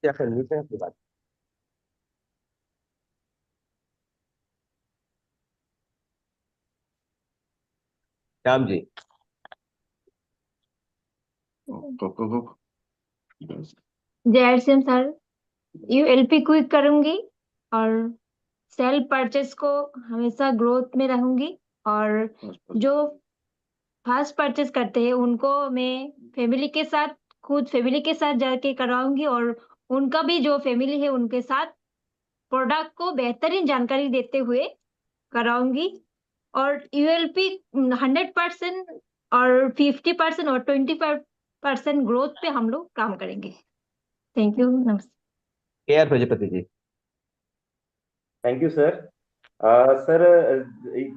क्या करनी है आपकी बात? श्याम जी। जय सिंह सर, यूएलपी क्विक करूंगी और सेल्फ परचेस को हमेशा ग्रोथ में रहूंगी। और जो फास्ट परचेस करते हैं उनको मैं फैमिली के साथ, खुद फैमिली के साथ जाके करवाऊंगी, और उनका भी जो फैमिली है उनके साथ प्रोडक्ट को बेहतरीन जानकारी देते हुए कराऊंगी। और यूएलपी 100% और 50% और 25% ग्रोथ पे हम लोग काम करेंगे। थैंक यू, नमस्ते। K R Prajapati ji. Thank you sir. Sir,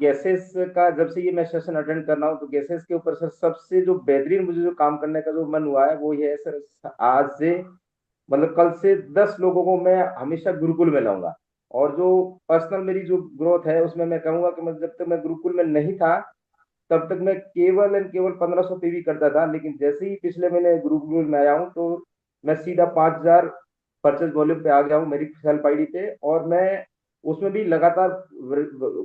gases का जब से ये मैं सेशन अटेंड कर रहा हूँ तो गैसेस के ऊपर सर सबसे जो बेहतरीन मुझे जो काम करने का जो मन हुआ है वो ये है सर, आज से मतलब कल से 10 लोगों को मैं हमेशा गुरुकुल में लाऊंगा। और जो पर्सनल मेरी जो ग्रोथ है उसमें मैं कहूंगा कि मैं जब तक मैं गुरुकुल में नहीं था तब तक मैं केवल एंड केवल 1500 पीवी करता था, लेकिन जैसे ही पिछले महीने गुरुकुल में आया हूँ तो मैं सीधा 5000 परचेज वॉल्यूम पे आ गया हूँ मेरी सेल्फ आईडी पे। और मैं उसमें भी लगातार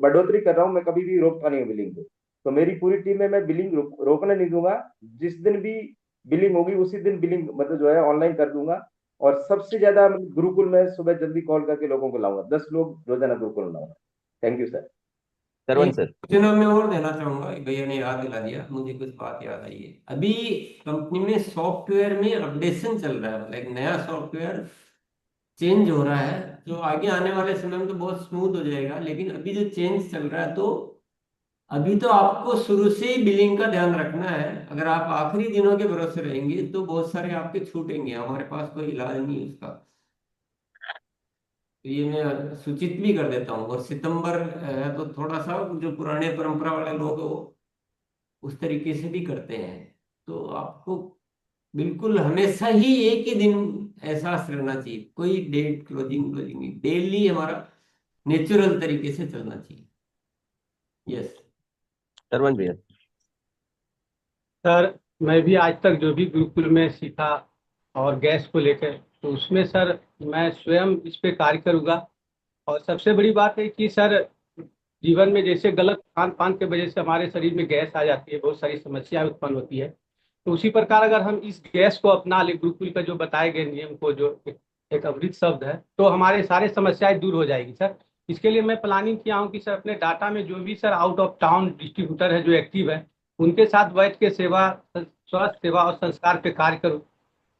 बढ़ोतरी कर रहा हूँ, मैं कभी भी रोकता नहीं हूँ बिलिंग को। तो मेरी पूरी टीम में मैं बिलिंग रोकने नहीं दूंगा। जिस दिन भी बिलिंग होगी उसी दिन बिलिंग मतलब जो है ऑनलाइन कर दूंगा। और सबसे ज्यादा मैं गुरुकुल में सुबह जल्दी कॉल करके लोगों को लाऊंगा, 10 लोग रोजाना गुरुकुल में लाऊंगा। Thank you sir. सरवन एक सर। सूचना मैं और देना चाहूंगा, भैया ने याद दिला दिया, मुझे कुछ बात याद आई है। अभी कंपनी में सॉफ्टवेयर में अपडेशन चल रहा है, मतलब एक नया सॉफ्टवेयर चेंज हो रहा है, जो आगे आने वाले समय में तो बहुत स्मूथ हो जाएगा। लेकिन अभी जो चेंज चल रहा है, तो अभी तो आपको शुरू से ही बिलिंग का ध्यान रखना है। अगर आप आखिरी दिनों के भरोसे रहेंगे तो बहुत सारे आपके छूटेंगे, हमारे पास कोई इलाज नहीं है उसका। तो ये मैं सूचित भी कर देता हूँ। और सितंबर है तो थोड़ा सा जो पुराने परंपरा वाले लोग हैं वो उस तरीके से भी करते हैं। तो आपको बिल्कुल हमेशा ही एक ही दिन एहसास रहना चाहिए, कोई डेट क्लोजिंग क्लोजिंग नहीं, डेली हमारा नेचुरल तरीके से चलना चाहिए। यस। सरवन भैया। सर, मैं भी आज तक जो भी गुरुकुल में सीखा और गैस को लेकर, तो उसमें सर मैं स्वयं इस पे कार्य करूंगा। और सबसे बड़ी बात है कि सर जीवन में जैसे गलत खान पान की वजह से हमारे शरीर में गैस आ जाती है, बहुत सारी समस्याएं उत्पन्न होती है। तो उसी प्रकार अगर हम इस गैस को अपना ले, गुरुकुल का जो बताए गए नियम को, जो एक अमृत शब्द है, तो हमारे सारे समस्याएं दूर हो जाएगी सर। इसके लिए मैं प्लानिंग किया हूँ कि सर अपने डाटा में जो भी sir out of town distributor है जो एक्टिव है, उनके साथ बैठ के सेवा, स्वास्थ्य सेवा और संस्कार पे कार्य करूँ।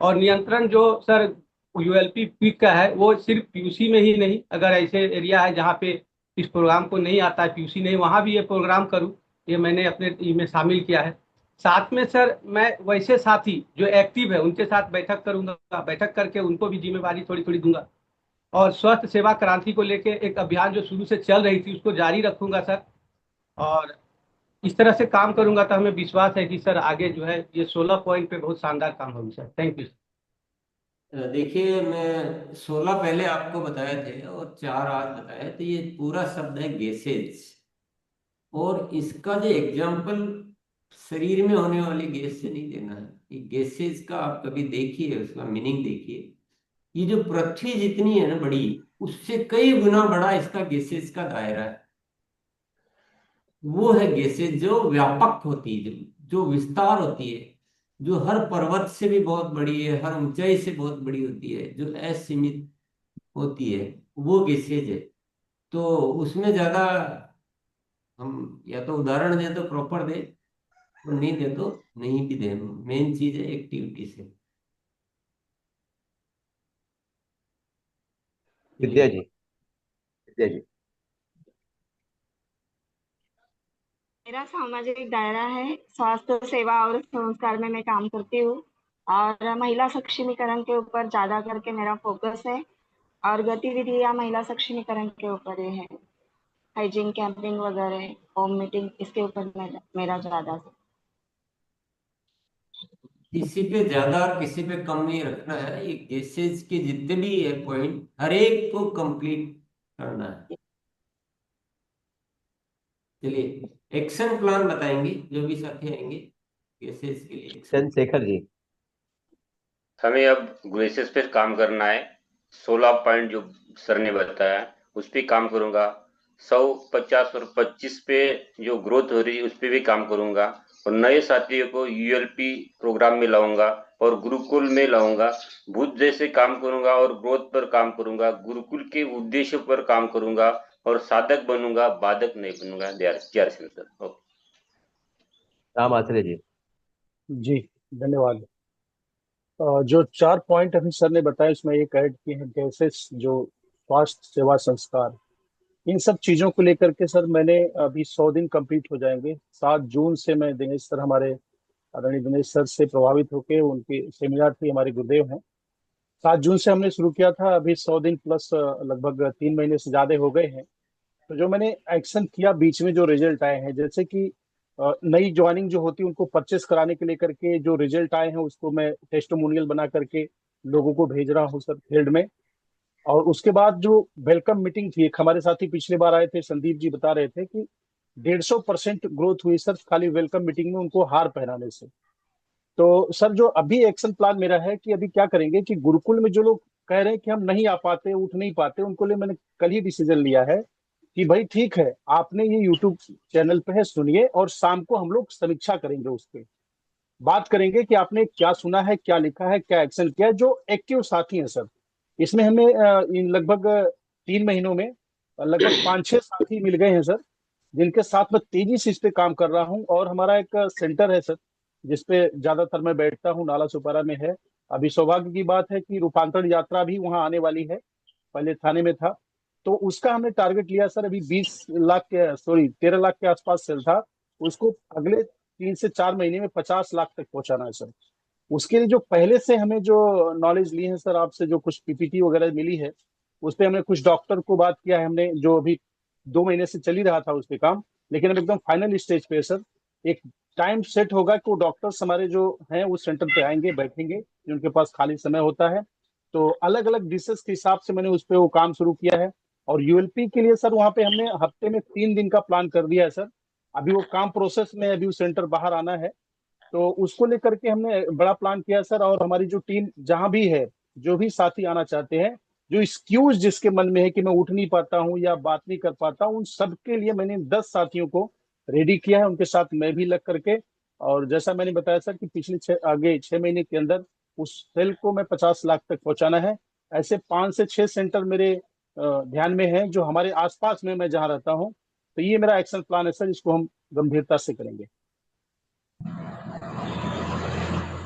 और नियंत्रण जो सर यूएलपी क्विक का है, वो सिर्फ पीयूसी में ही नहीं, अगर ऐसे एरिया है जहाँ पे इस प्रोग्राम को नहीं आता है, पीयूसी नहीं, वहाँ भी ये प्रोग्राम करूँ, ये मैंने अपने में शामिल किया है। साथ में सर मैं वैसे साथी जो एक्टिव है उनके साथ बैठक करूंगा, बैठक करके उनको भी जिम्मेवारी थोड़ी थोड़ी दूंगा। और स्वास्थ्य सेवा क्रांति को लेके एक अभियान जो शुरू से चल रही थी उसको जारी रखूंगा सर। और इस तरह से काम करूंगा तो हमें विश्वास है कि सर आगे जो है ये 16 पॉइंट पे बहुत शानदार काम होगी सर। Thank you. देखिए, मैं 16 पहले आपको बताए थे और 4 आज बताए, तो ये पूरा शब्द है गैसेज। और इसका जो एग्जाम्पल शरीर में होने वाली गैस से नहीं देना है। ये गैसेज का आप कभी देखिए, उसका मीनिंग देखिए। ये जो पृथ्वी जितनी है ना बड़ी, उससे कई गुना बड़ा इसका गैसेज का दायरा है। वो है गैसेज जो व्यापक होती है, जो विस्तार होती है, जो हर पर्वत से भी बहुत बड़ी है, हर ऊंचाई से बहुत बड़ी होती है, जो असीमित होती है, वो गैसेज है। तो उसमें ज्यादा हम या तो उदाहरण दें तो प्रॉपर दे, और नहीं दे तो नहीं भी दे। मेन चीज है एक्टिविटी से। विद्या चलिए। जी। विद्या जी। मेरा सामाजिक दायरा है, स्वास्थ्य सेवा और संस्कार में मैं काम करती हूँ। और महिला सक्षमीकरण के ऊपर ज्यादा करके मेरा फोकस है। और गतिविधियाँ महिला सक्षमीकरण के ऊपर ही है, हाइजीन कैंपिंग वगैरह, होम मीटिंग, इसके ऊपर मेरा ज्यादा है। किसी पे ज्यादा और किसी पे कम नहीं रखना है। ये केसेस के जितने भी है पॉइंट, हर एक को कंप्लीट करना है। चलिए, एक्शन प्लान बताएंगे जो भी साथी आएंगे केसेस के लिए। एक्शन चंद्रशेखर जी। हमें अब ग्रेसेस पे काम करना है। 16 पॉइंट जो सर ने बताया उस पे काम करूंगा। 100, 50 और 25 पे जो ग्रोथ हो रही है उस पे भी काम करूंगा। और नए साथियों को यूएलपी प्रोग्राम में लाऊंगा और गुरुकुल में लाऊंगा। भूत जैसे काम करूंगा और ग्रोथ पर काम करूंगा। गुरुकुल के उद्देश्य पर काम करूंगा और साधक बनूंगा, बाधक नहीं बनूंगा। जय सिंह सर। ओके। राम आश्रय जी। जी, धन्यवाद। जो 4 पॉइंट अभी सर ने बताया उसमें एक ऐड किए हैं, गैसेस, जो स्वास्थ्य सेवा संस्कार, इन सब चीजों को लेकर के सर मैंने अभी 100 दिन कंप्लीट हो जाएंगे। 7 जून से मैं दिनेश सर, हमारे आदरणीय दिनेश सर से प्रभावित होकर, उनके सेमिनार थी, हमारे गुरुदेव हैं, 7 जून से हमने शुरू किया था। अभी 100 दिन प्लस लगभग 3 महीने से ज्यादा हो गए हैं। तो जो मैंने एक्शन किया बीच में, जो रिजल्ट आए हैं, जैसे कि नई ज्वाइनिंग जो होती है उनको परचेस कराने के लेकर के जो रिजल्ट आए हैं उसको मैं टेस्टिमोनियल बना करके लोगों को भेज रहा हूँ सर फील्ड में। और उसके बाद जो वेलकम मीटिंग थी, एक हमारे साथी पिछले बार आए थे, संदीप जी बता रहे थे कि 150% ग्रोथ हुई सर खाली वेलकम मीटिंग में उनको हार पहनाने से। तो सर जो अभी एक्शन प्लान मेरा है कि अभी क्या करेंगे कि गुरुकुल में जो लोग कह रहे हैं कि हम नहीं आ पाते, उठ नहीं पाते, उनको लिए मैंने कल ही डिसीजन लिया है कि भाई ठीक है, आपने ये यूट्यूब चैनल पे है, सुनिए, और शाम को हम लोग समीक्षा करेंगे, उस पे बात करेंगे कि आपने क्या सुना है, क्या लिखा है, क्या एक्शन किया है। जो एक्टिव साथी हैं सर, इसमें हमें इन लगभग 3 महीनों में लगभग 5-6 साथी मिल गए हैं सर, जिनके साथ मैं तेजी से इस पे काम कर रहा हूँ। और हमारा एक सेंटर है सर जिसपे ज्यादातर मैं बैठता हूँ, नाला सुपारा में है। अभी सौभाग्य की बात है कि रूपांतरण यात्रा भी वहाँ आने वाली है, पहले थाने में था। तो उसका हमने टारगेट लिया सर, अभी 20 लाख के, सॉरी 13 लाख के आसपास सेल था, उसको अगले 3 से 4 महीने में 50 लाख तक पहुंचाना है सर। उसके लिए जो पहले से हमें जो नॉलेज ली है सर, आपसे जो कुछ पीपीटी वगैरह मिली है, उस पे हमने कुछ डॉक्टर को बात किया है हमने, जो अभी 2 महीने से चल ही रहा था उस पे काम, लेकिन अब एकदम फाइनल स्टेज पे है सर। एक टाइम सेट होगा कि वो डॉक्टर्स हमारे जो हैं उस सेंटर पे आएंगे, बैठेंगे, उनके पास खाली समय होता है। तो अलग अलग डिशेस के हिसाब से मैंने उस पे वो काम शुरू किया है। और यूएलपी के लिए सर वहाँ पे हमने हफ्ते में 3 दिन का प्लान कर दिया है सर। अभी वो काम प्रोसेस में है, अभी वो सेंटर बाहर आना है, तो उसको लेकर के हमने बड़ा प्लान किया सर। और हमारी जो टीम जहां भी है, जो भी साथी आना चाहते हैं, जो एक्सक्यूज जिसके मन में है कि मैं उठ नहीं पाता हूँ या बात नहीं कर पाता हूँ, उन सबके लिए मैंने 10 साथियों को रेडी किया है, उनके साथ मैं भी लग करके। और जैसा मैंने बताया सर कि पिछले आगे 6 महीने के अंदर उस सेल को मैं 50 लाख तक पहुंचाना है। ऐसे 5 से 6 सेंटर मेरे ध्यान में है जो हमारे आसपास में मैं जहाँ रहता हूँ। तो ये मेरा एक्शन प्लान है सर, इसको हम गंभीरता से करेंगे।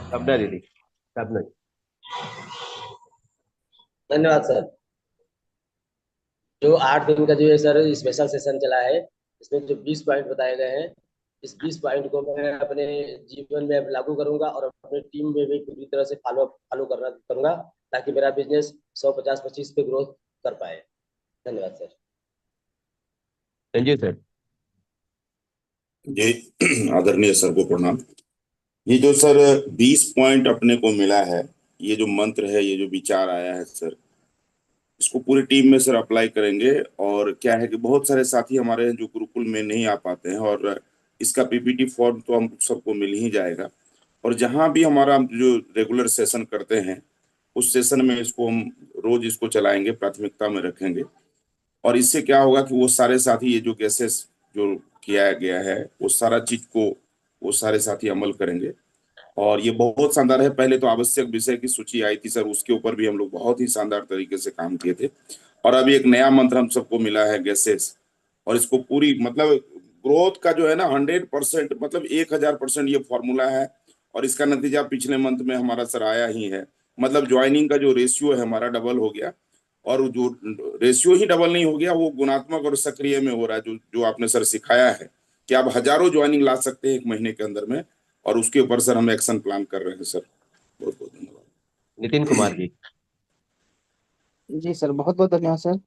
शबना दीदी, शबना। धन्यवाद सर। जो 8 दिन का जो है सर स्पेशल सेशन चला है, इसमें जो 20 पॉइंट बताए गए हैं, इस 20 पॉइंट को मैं अपने जीवन में लागू करूंगा और अपने टीम में भी पूरी तरह से फॉलो करूंगा, ताकि मेरा बिजनेस 150-25 पे ग्रोथ कर पाए। धन्यवाद सर। संजय सर। जी, आदरणीय सर को प्रणाम। ये जो सर 20 पॉइंट अपने को मिला है, ये जो मंत्र है, ये जो विचार आया है सर, इसको पूरी टीम में सर अप्लाई करेंगे। और क्या है कि बहुत सारे साथी हमारे हैं जो गुरुकुल में नहीं आ पाते हैं, और इसका पीपीटी फॉर्म तो हम सबको मिल ही जाएगा। और जहां भी हमारा जो रेगुलर सेशन करते हैं, उस सेशन में इसको हम रोज इसको चलाएंगे, प्राथमिकता में रखेंगे। और इससे क्या होगा कि वो सारे साथी, ये जो केसेस जो किया गया है, वो सारा चीज को वो सारे साथी अमल करेंगे। और ये बहुत शानदार है। पहले तो आवश्यक विषय की सूची आई थी सर, उसके ऊपर भी हम लोग बहुत ही शानदार तरीके से काम किए थे। और अभी एक नया मंत्र हम सबको मिला है, गैसेस। और इसको पूरी मतलब ग्रोथ का जो है ना 100%, मतलब 1000% ये फॉर्मूला है। और इसका नतीजा पिछले मंथ में हमारा सर आया ही है। मतलब ज्वाइनिंग का जो रेशियो है हमारा डबल हो गया। और जो रेशियो ही डबल नहीं हो गया, वो गुणात्मक और सक्रिय में हो रहा है। जो जो आपने सर सिखाया है कि आप हजारों ज्वाइनिंग ला सकते हैं 1 महीने के अंदर में, और उसके ऊपर सर हम एक्शन प्लान कर रहे हैं सर। बहुत बहुत धन्यवाद। नितिन कुमार जी। जी सर, बहुत बहुत धन्यवाद सर।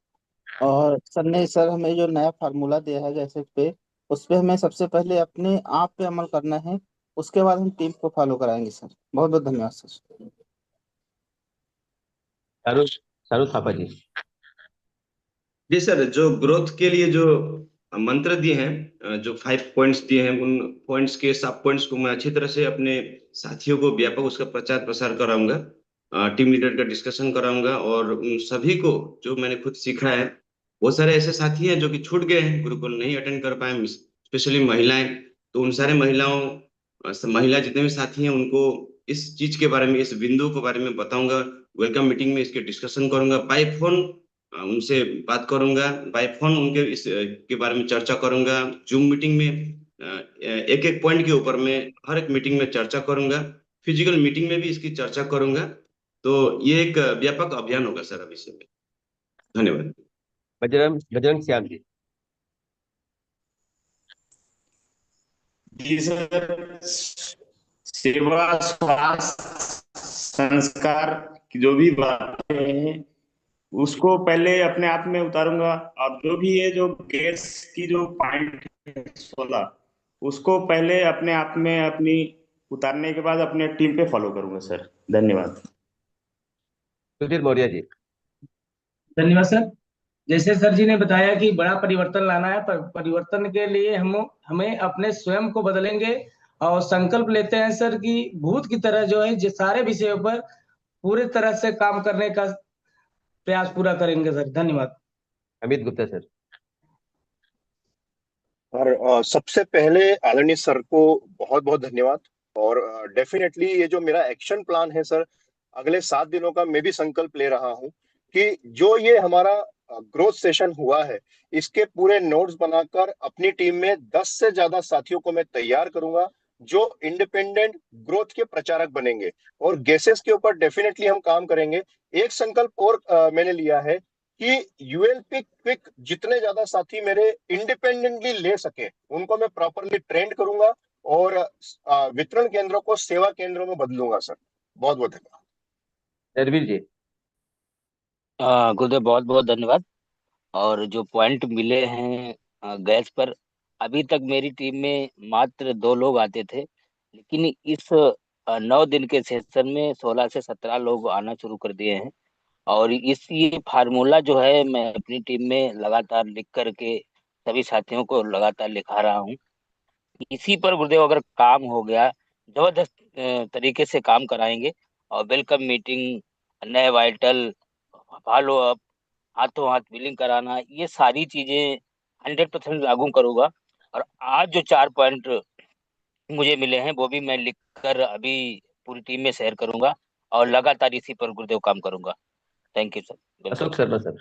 और सर ने सर हमें जो नया फार्मूला दिया है जैसे पे, उस पे हमें सबसे पहले अपने आप पे अमल करना है, उसके बाद हम टीम को फॉलो कराएंगे सर। बहुत बहुत धन्यवाद सर। शाहरुख शाहरुख थापा जी। जी सर, जो ग्रोथ के लिए जो मंत्र दिए हैं, जो 5 पॉइंट्स दिए हैं, उन पॉइंट्स के सब पॉइंट्स को मैं अच्छी तरह से अपने साथियों को व्यापक उसका प्रचार प्रसार कराऊंगा, टीम लीडर का डिस्कशन कराऊंगा। और उन सभी को जो मैंने खुद सीखा है, बहुत सारे ऐसे साथी हैं जो कि छूट गए हैं, गुरुकुल नहीं अटेंड कर पाए, स्पेशली महिलाएं। तो उन सारे महिला जितने भी साथी हैं, उनको इस चीज के बारे में, इस बिंदु के बारे में बताऊंगा। वेलकम मीटिंग में इसके डिस्कशन करूंगा, बाय फोन उनसे बात करूंगा, बाय फोन उनके इस के बारे में चर्चा करूंगा। जूम मीटिंग में एक एक पॉइंट के ऊपर मैं हर एक मीटिंग में चर्चा करूंगा। फिजिकल मीटिंग में भी इसकी चर्चा करूंगा। तो ये एक व्यापक अभियान होगा सर अभी से। धन्यवाद। बजरंग श्याम जी। जी सर, सेवा, स्वास्थ्य, संस्कार की जो भी बातें हैं, उसको पहले अपने आप में उतारूंगा, और जो भी ये जो गैस की जो पॉइंट है 16, उसको पहले अपने आप में अपनी उतारने के बाद अपने टीम पे फॉलो करूंगा सर। धन्यवाद। सुधीर मौर्य जी। धन्यवाद सर। जैसे सर जी ने बताया कि बड़ा परिवर्तन लाना है, पर परिवर्तन के लिए हम हमें अपने स्वयं को बदलेंगे और संकल्प लेते हैं सर कि भूत की तरह जो है सारे विषयों पर पूरी तरह से काम करने का प्रयास पूरा करेंगे सर। धन्यवाद। अमित गुप्ता सर। और सबसे पहले आदरणीय सर को बहुत बहुत धन्यवाद। और डेफिनेटली ये जो मेरा एक्शन प्लान है सर, अगले 7 दिनों का मैं भी संकल्प ले रहा हूँ कि जो ये हमारा ग्रोथ सेशन हुआ है, इसके पूरे नोट्स बनाकर अपनी टीम में 10 से ज्यादा साथियों को मैं तैयार करूंगा जो इंडिपेंडेंट ग्रोथ के प्रचारक बनेंगे। और गैसेस के ऊपर डेफिनेटली हम काम करेंगे। एक संकल्प और मैंने लिया है कि यूएलपी क्विक जितने ज्यादा साथी मेरे इंडिपेंडेंटली ले सके उनको मैं प्रॉपरली ट्रेंड करूंगा और वितरण केंद्रों को सेवा केंद्रों में बदलूंगा सर। बहुत बहुत धन्यवाद। रणवीर जी। गुरुदेव बहुत बहुत धन्यवाद। और जो पॉइंट मिले हैं गैस पर, अभी तक मेरी टीम में मात्र 2 लोग आते थे, लेकिन इस 9 दिन के सेशन में 16 से 17 लोग आना शुरू कर दिए हैं। और इस ये फार्मूला जो है मैं अपनी टीम में लगातार लिख करके सभी साथियों को लगातार लिखा रहा हूँ। इसी पर गुरुदेव अगर काम हो गया, जबरदस्त तरीके से काम कराएंगे। और वेलकम मीटिंग, नए वाइटल, फॉलो अप, हाथों हाथ बिलिंग कराना, ये सारी चीजें 100% लागू करूंगा। और आज जो 4 पॉइंट मुझे मिले हैं वो भी मैं लिख कर अभी पूरी टीम में शेयर करूंगा और लगातार इसी पर गुरुदेव काम करूंगा। Thank you sir. Ashok Sharma sir.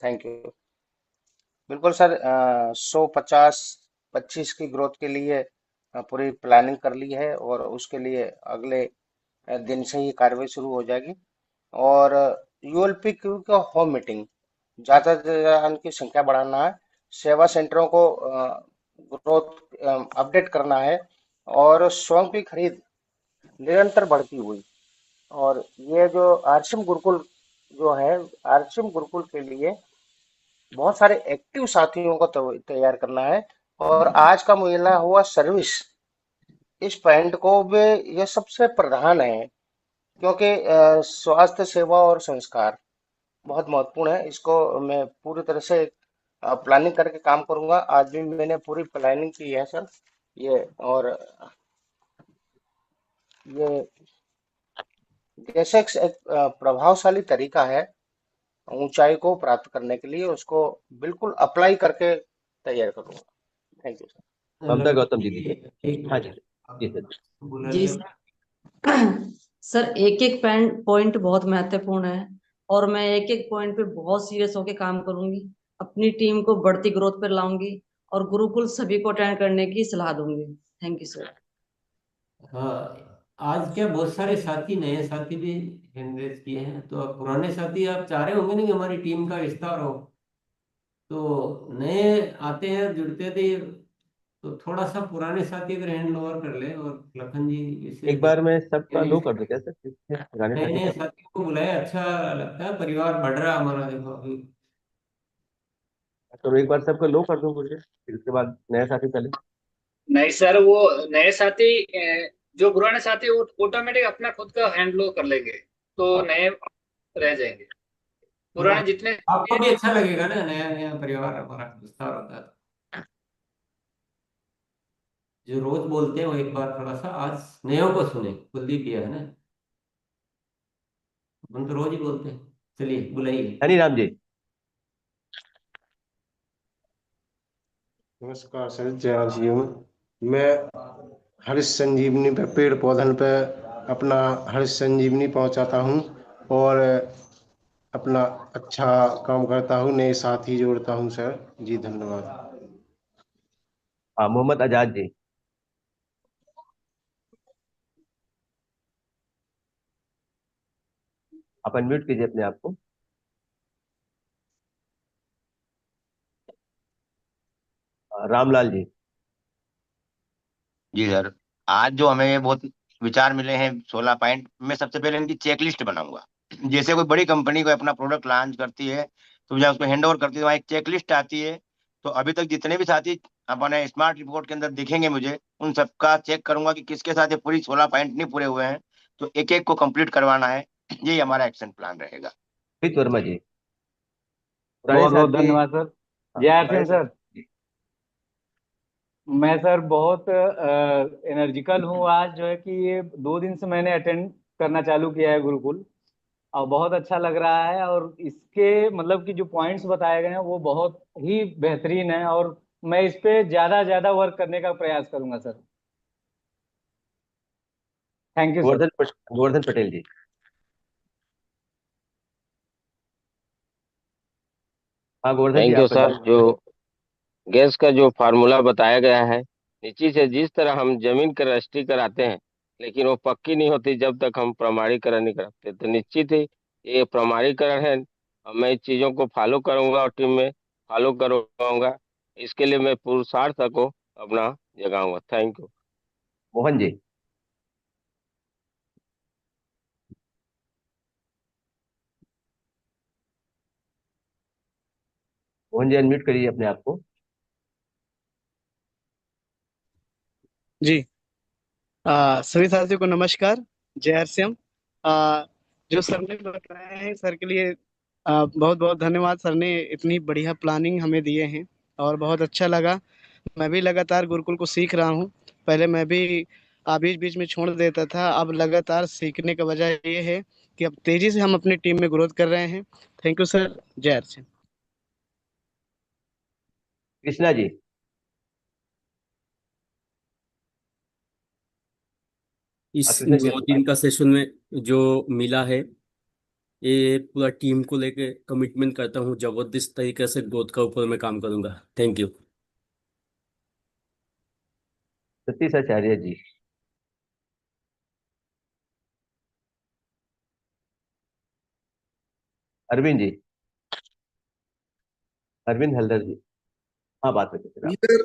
Thank you. बिल्कुल सर, 150-25 की ग्रोथ के लिए पूरी प्लानिंग कर ली है और उसके लिए अगले दिन से ही कार्रवाई शुरू हो जाएगी। और यूएलपी क्यू का होम मीटिंग ज़्यादा से ज़्यादा उनकी संख्या बढ़ाना है, सेवा सेंटरों को ग्रोथ अपडेट करना है और स्वयं की खरीद निरंतर बढ़ती हुई। और ये जो आरसीएम गुरुकुल जो है, आरसीएम गुरुकुल के लिए बहुत सारे एक्टिव साथियों को तैयार करना है। और आज का मिला हुआ सर्विस, इस पॉइंट को भी ये सबसे प्रधान है, क्योंकि स्वास्थ्य सेवा और संस्कार बहुत महत्वपूर्ण है। इसको मैं पूरी तरह से प्लानिंग करके काम करूंगा। आज भी मैंने पूरी प्लानिंग की है सर ये। और ये जैसे एक प्रभावशाली तरीका है ऊंचाई को प्राप्त करने के लिए, उसको बिल्कुल अप्लाई करके तैयार करूंगा। Thank you sir. Mamta Gautam ji. हाँ जी जी सर। जी सर, एक एक पॉइंट बहुत महत्वपूर्ण है और मैं एक एक पॉइंट पे बहुत सीरियस होकर काम करूंगी। अपनी टीम को बढ़ती ग्रोथ पर लाऊंगी और गुरुकुल सभी को अटेंड करने की सलाह दूंगी। Thank you sir. हाँ, आज क्या बहुत सारे साथी, नए साथी भी हैंड रेज किए हैं, तो अब पुराने साथी आप चाह रहे होंगे ना कि हमारी टीम का विस्तार हो, तो नए आते हैं जुड़ते थे, तो थोड़ा सा पुराने साथी अगर हैंड ओवर कर ले। और लखन जी इसे एक बार मैं सबका लो कर दूं क्या सर? पुराने नए नए साथी का। साथियों को बुलाया, अच्छा लगता है, परिवार बढ़ रहा है हमारा। देखो अभी तो एक बार सबका लो कर दूं मुझे, फिर उसके बाद नया साथी पहले। नहीं सर, वो नए साथी जो पुराने साथी वो ऑटोमेटिक अपना खुद का हैंडल कर लेंगे, तो नए रह जाएंगे। पुराने जितने आपको भी अच्छा लगेगा ना, नया नया परिवार हमारा विस्तार होता है। जो रोज बोलते हैं वो एक बार थोड़ा सा आज नयों को सुने। कुलदीप भैया है ना, हम तो रोज ही बोलते हैं। चलिए बुलाइए। हनी राम जी। नमस्कार सर, जय राम। मैं हर्ष संजीवनी पे, पेड़ पौधन पे अपना हर्ष संजीवनी पहुंचाता हूं और अपना अच्छा काम करता हूं, नए साथी जोड़ता हूं सर जी। धन्यवाद। हाँ, मोहम्मद आजाद जी। आप अनम्यूट कीजिए अपने आप को। रामलाल जी। जी सर, आज जो हमें बहुत विचार मिले हैं 16 पॉइंट, मैं सबसे पहले इनकी चेकलिस्ट बनाऊंगा। जैसे कोई बड़ी कंपनी कोई अपना प्रोडक्ट लॉन्च करती है तो जब उसको हैंड ओवर करती है तो वहाँ एक चेकलिस्ट आती है। तो अभी तक जितने भी साथी अपने स्मार्ट रिपोर्ट के अंदर दिखेंगे मुझे, उन सबका चेक करूंगा कि किसके साथ ये पूरी 16 पॉइंट नहीं पूरे हुए हैं, तो एक एक को कंप्लीट करवाना है। यही हमारा एक्शन प्लान रहेगा। रोहित वर्मा जी, पुराने बहुत बहुत साथी। धन्यवाद सर। हाँ, जय पुराने आरसीएम सर। साथी। मैं सर बहुत एनर्जिकल हूँ आज, जो है कि ये 2 दिन से मैंने अटेंड करना चालू किया है गुरुकुल, और बहुत अच्छा लग रहा है। और इसके मतलब कि जो पॉइंट्स बताए गए हैं वो बहुत ही बेहतरीन है, और मैं इस पे ज्यादा ज्यादा वर्क करने का प्रयास करूंगा सर। Thank you sir. Govardhan Patel ji. हाँ गोवर्धन जी, थैंक यू आप सर। कंटिन्यू जो करें। गैस का जो फार्मूला बताया गया है, नीचे से जिस तरह हम जमीन का रजिस्ट्री कराते हैं, लेकिन वो पक्की नहीं होती जब तक हम प्रमाणीकरण नहीं कराते, तो निश्चित ही ये प्रमाणीकरण है। और मैं इस चीजों को फॉलो करूंगा और टीम में फॉलो करवाऊंगा। इसके लिए मैं पुरुषार्थ को अपना जगाऊंगा। Thank you. Mohan ji. Mohan ji, unmute करिए अपने आप को। जी। सभी साथियों को नमस्कार। जय हरसिम। जो सर ने बताया है, सर के लिए बहुत बहुत धन्यवाद। सर ने इतनी बढ़िया प्लानिंग हमें दिए हैं और बहुत अच्छा लगा। मैं भी लगातार गुरुकुल को सीख रहा हूँ। पहले मैं भी बीच बीच में छोड़ देता था, अब लगातार सीखने का वजह ये है कि अब तेजी से हम अपनी टीम में ग्रोथ कर रहे हैं। Thank you sir. जय हरसिम। कृष्णा जी। इस कृष्णा जी। 9 दिन का सेशन में जो मिला है, ये पूरा टीम को लेके कमिटमेंट करता हूँ, जबरदस्त तरीके से ग्रोथ का ऊपर मैं काम करूंगा। Thank you. सतीश आचार्य जी। अरविंद जी। अरविंद हल्दर जी। हाँ, बात करते फिर आप। इधर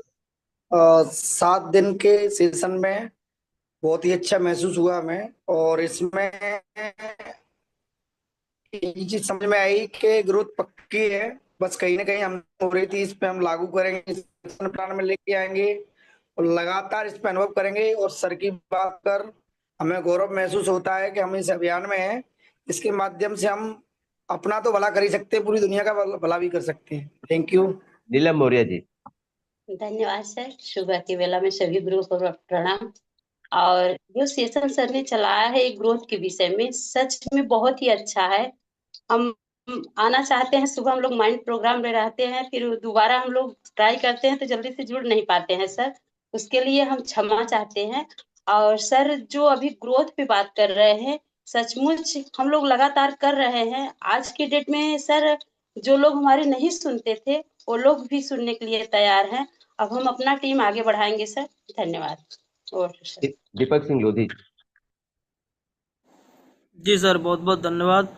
7 दिन के सेशन में बहुत ही अच्छा महसूस हुआ हमें, और इसमें ये चीज समझ में आई कि ग्रोथ पक्की है, बस कहीं ना कहीं हम हो रही थी। इस पे हम लागू करेंगे, इस प्लान में लेके आएंगे और लगातार इस पे अनुभव करेंगे। और सर की बात कर हमें गौरव महसूस होता है कि हम इस अभियान में हैं। इसके माध्यम से हम अपना तो भला कर ही सकते हैं, पूरी दुनिया का भला भी कर सकते हैं। Thank you. नीलम मौर्य जी। धन्यवाद सर। सुबह की वेला में सभी गुरु को प्रणाम। और जो सेशन सर ने चलाया है ग्रोथ के विषय में, सच में बहुत ही अच्छा है। हम आना चाहते हैं, सुबह हम लोग माइंड प्रोग्राम में रहते हैं, फिर दोबारा हम लोग ट्राई करते हैं तो जल्दी से जुड़ नहीं पाते हैं सर। उसके लिए हम क्षमा चाहते हैं। और सर जो अभी ग्रोथ पे बात कर रहे हैं, सचमुच हम लोग लगातार कर रहे हैं। आज के डेट में सर जो लोग हमारे नहीं सुनते थे, वो लोग भी सुनने के लिए तैयार हैं। अब हम अपना टीम आगे बढ़ाएंगे सर। धन्यवाद। और सर दीपक सिंह लोधी। जी सर, बहुत बहुत धन्यवाद।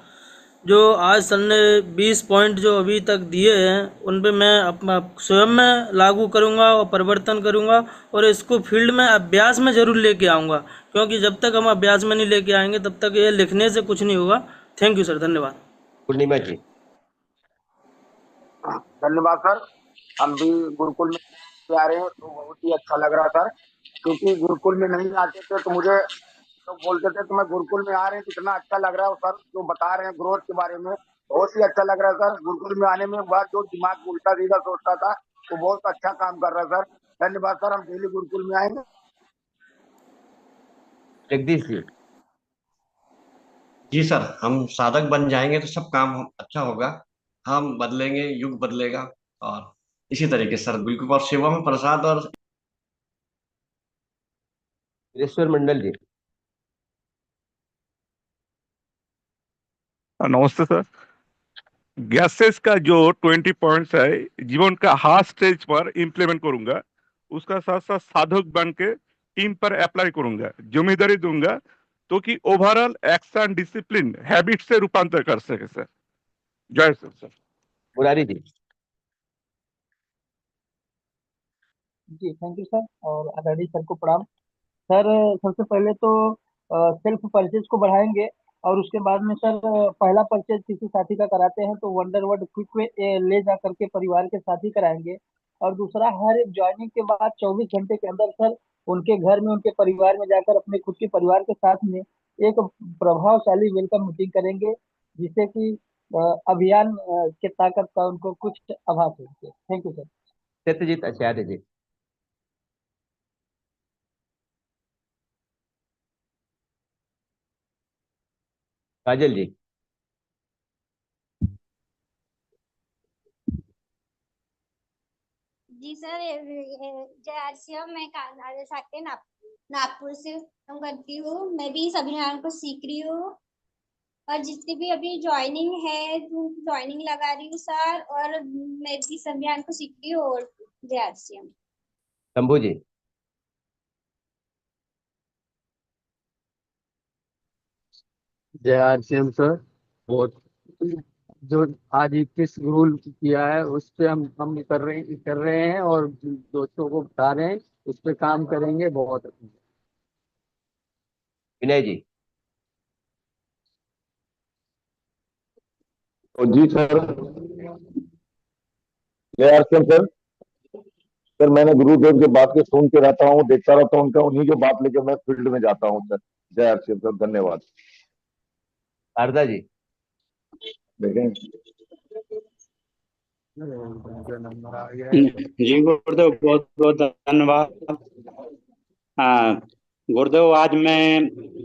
जो आज सर ने 20 पॉइंट जो अभी तक दिए हैं, उन पे मैं अपना स्वयं में लागू करूंगा और परिवर्तन करूंगा, और इसको फील्ड में अभ्यास में जरूर लेके आऊंगा, क्योंकि जब तक हम अभ्यास में नहीं लेके आएंगे तब तक ये लिखने से कुछ नहीं होगा। Thank you sir. धन्यवाद। पूर्णिमा जी। धन्यवाद सर। हम भी गुरुकुल में आ रहे हैं तो बहुत ही अच्छा लग रहा सर, क्योंकि गुरुकुल में नहीं आते थे तो मुझे तो बोलते थे तो मैं गुरुकुल में आ रहे हैं कितना अच्छा लग रहा है। सर जो बता रहे हैं ग्रोथ के बारे में, बहुत ही अच्छा लग रहा है सर। गुरुकुल में आने में बाद जो दिमाग उल्टा सीधा सोचता था वो बहुत अच्छा काम कर रहा है सर। धन्यवाद सर। हम डेली गुरुकुल में आएंगे। जगदीश जी। जी सर, हम साधक बन जाएंगे तो सब काम अच्छा होगा। हम बदलेंगे, युग बदलेगा। और इसी तरीके से सर बिल्कुल, और सेवा में प्रसाद और ईश्वर मंडल जी। नमस्ते सर। गैसेस का जो 20 पॉइंट्स है, जीवन का हर स्टेज पर इम्प्लीमेंट करूंगा। उसका साथ साथ साधक बन के टीम पर अप्लाई करूंगा, जिम्मेदारी दूंगा, तो कि ओवरऑल एक्शन डिसिप्लिन हैबिट से रूपांतर कर सके सर। जय सर। मुरारी जी। जी थैंक यू सर, और आदरणीय सर को प्रणाम। सर सबसे पहले तो सेल्फ परचेज को बढ़ाएंगे, और उसके बाद में सर पहला परचेज किसी साथी का कराते हैं तो वंडरवर्ड क्विक वे ले जा करके परिवार के साथ ही कराएंगे। और दूसरा, हर एक ज्वाइनिंग के बाद 24 घंटे के अंदर सर उनके घर में उनके परिवार में जाकर अपने खुद के परिवार के साथ में एक प्रभावशाली वेलकम मीटिंग करेंगे, जिससे कि अभियान के ताकत का उनको कुछ आभास हो। Thank you sir. Satyajit Acharya ji. Kajal ji. जी सर, जय आरसीएम। मैं काजल साक्य नागपुर से करती हूँ। मैं भी इस अभियान को सीख रही हूँ और जितनी भी अभी ज्वाइनिंग है ज्वाइनिंग लगा रही हूँ सर, और मैं भी इस अभियान को सीख रही हूँ। और जय आरसीएम। शंभू जी। जय आरसीएम सर। बहुत जो आज 21 रूल किया है उस पे हम कर रहे हैं और दोस्तों को बता रहे हैं, उस पे काम करेंगे। बहुत विनय जी। जी सर। जय आरसीएम सर। सर मैंने गुरुदेव की बात के सुन के रहता हूँ, देखता रहता हूँ, उनका उन्हीं की बात लेके मैं फील्ड में जाता हूँ सर। जय आरसीएम सर, धन्यवाद। शारदा जी। देखें जी गुरुदेव, बहुत बहुत धन्यवाद। हाँ गुरुदेव, आज मैं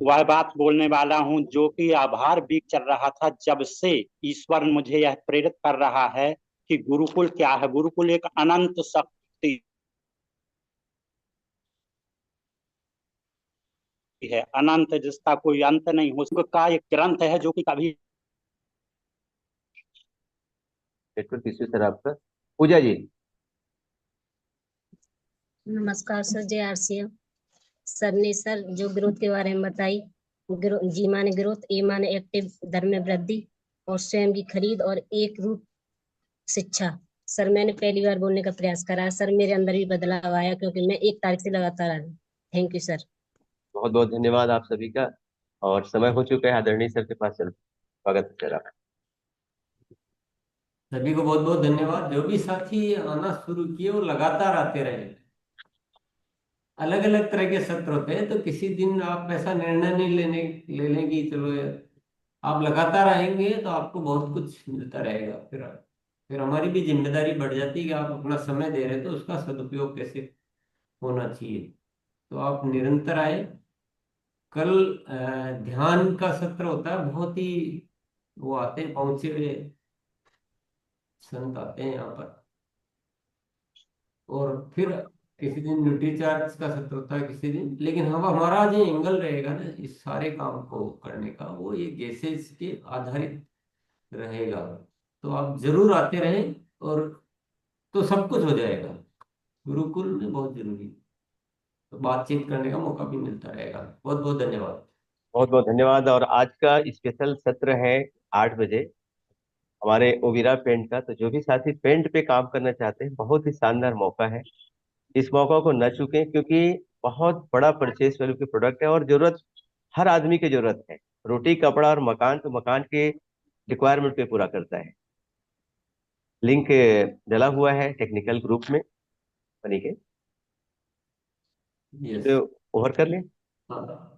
वह बात बोलने वाला हूँ जो कि आभार वीक चल रहा था, जब से ईश्वर मुझे यह प्रेरित कर रहा है कि गुरुकुल क्या है। गुरुकुल एक अनंत शक्ति है, अनंत जिसका कोई अंत नहीं हो। उसका एक ग्रंथ है जो कि कभी सर आपका। पूजा जी। नमस्कार सर, जय आरसीएम। सर ने सर जो ग्रोथ के बारे में बताई, जी माने ग्रोथ, ए माने एक्टिव, धर्म में वृद्धि और स्वयं की खरीद और एक रूप शिक्षा। सर मैंने पहली बार बोलने का प्रयास करा सर, मेरे अंदर भी बदलाव आया क्योंकि मैं 1 तारीख से लगातार आ रही हूँ। Thank you sir. बहुत बहुत धन्यवाद आप सभी का। और समय हो चुका है, आदरणीय सर के पास चल स्वागत है सर आपका। सभी को बहुत बहुत धन्यवाद। जो भी साथी आना शुरू किए वो लगातार आते रहे। अलग अलग तरह के सत्र होते हैं, तो किसी दिन आप ऐसा निर्णय नहीं ले लें कि चलो यार, आप लगातार आएंगे तो आपको बहुत कुछ मिलता रहेगा। फिर हमारी भी जिम्मेदारी बढ़ जाती है कि आप अपना समय दे रहे हैं तो उसका सदुपयोग कैसे होना चाहिए। तो आप निरंतर आए। कल ध्यान का सत्र होता है, बहुत ही वो आते हैं, पहुंचे हुए संत आते हैं यहाँ पर। और फिर किसी दिन न्यूट्री चार्ज का सत्र होता है किसी दिन। लेकिन हम हमारा जो एंगल रहेगा ना इस सारे काम को करने का, वो ये गैसेज के आधारित रहेगा। तो आप जरूर आते रहें और तो सब कुछ हो जाएगा। गुरुकुल में बहुत जरूरी है, तो बातचीत करने का मौका भी मिलता रहेगा। बहुत बहुत धन्यवाद। बहुत बहुत धन्यवाद। और आज का स्पेशल सत्र है 8 बजे हमारे ओविरा पेंट का। तो जो भी साथी पेंट पे काम करना चाहते हैं, बहुत ही शानदार मौका है। इस मौका को न चूकें, क्योंकि बहुत बड़ा परचेस वैल्यू के प्रोडक्ट है और जरूरत हर आदमी की जरूरत है। रोटी कपड़ा और मकान, तो मकान के रिक्वायरमेंट पे पूरा करता है। लिंक डला हुआ है टेक्निकल ग्रुप में बनी के, यस। तो ओवर कर लें। हाँ।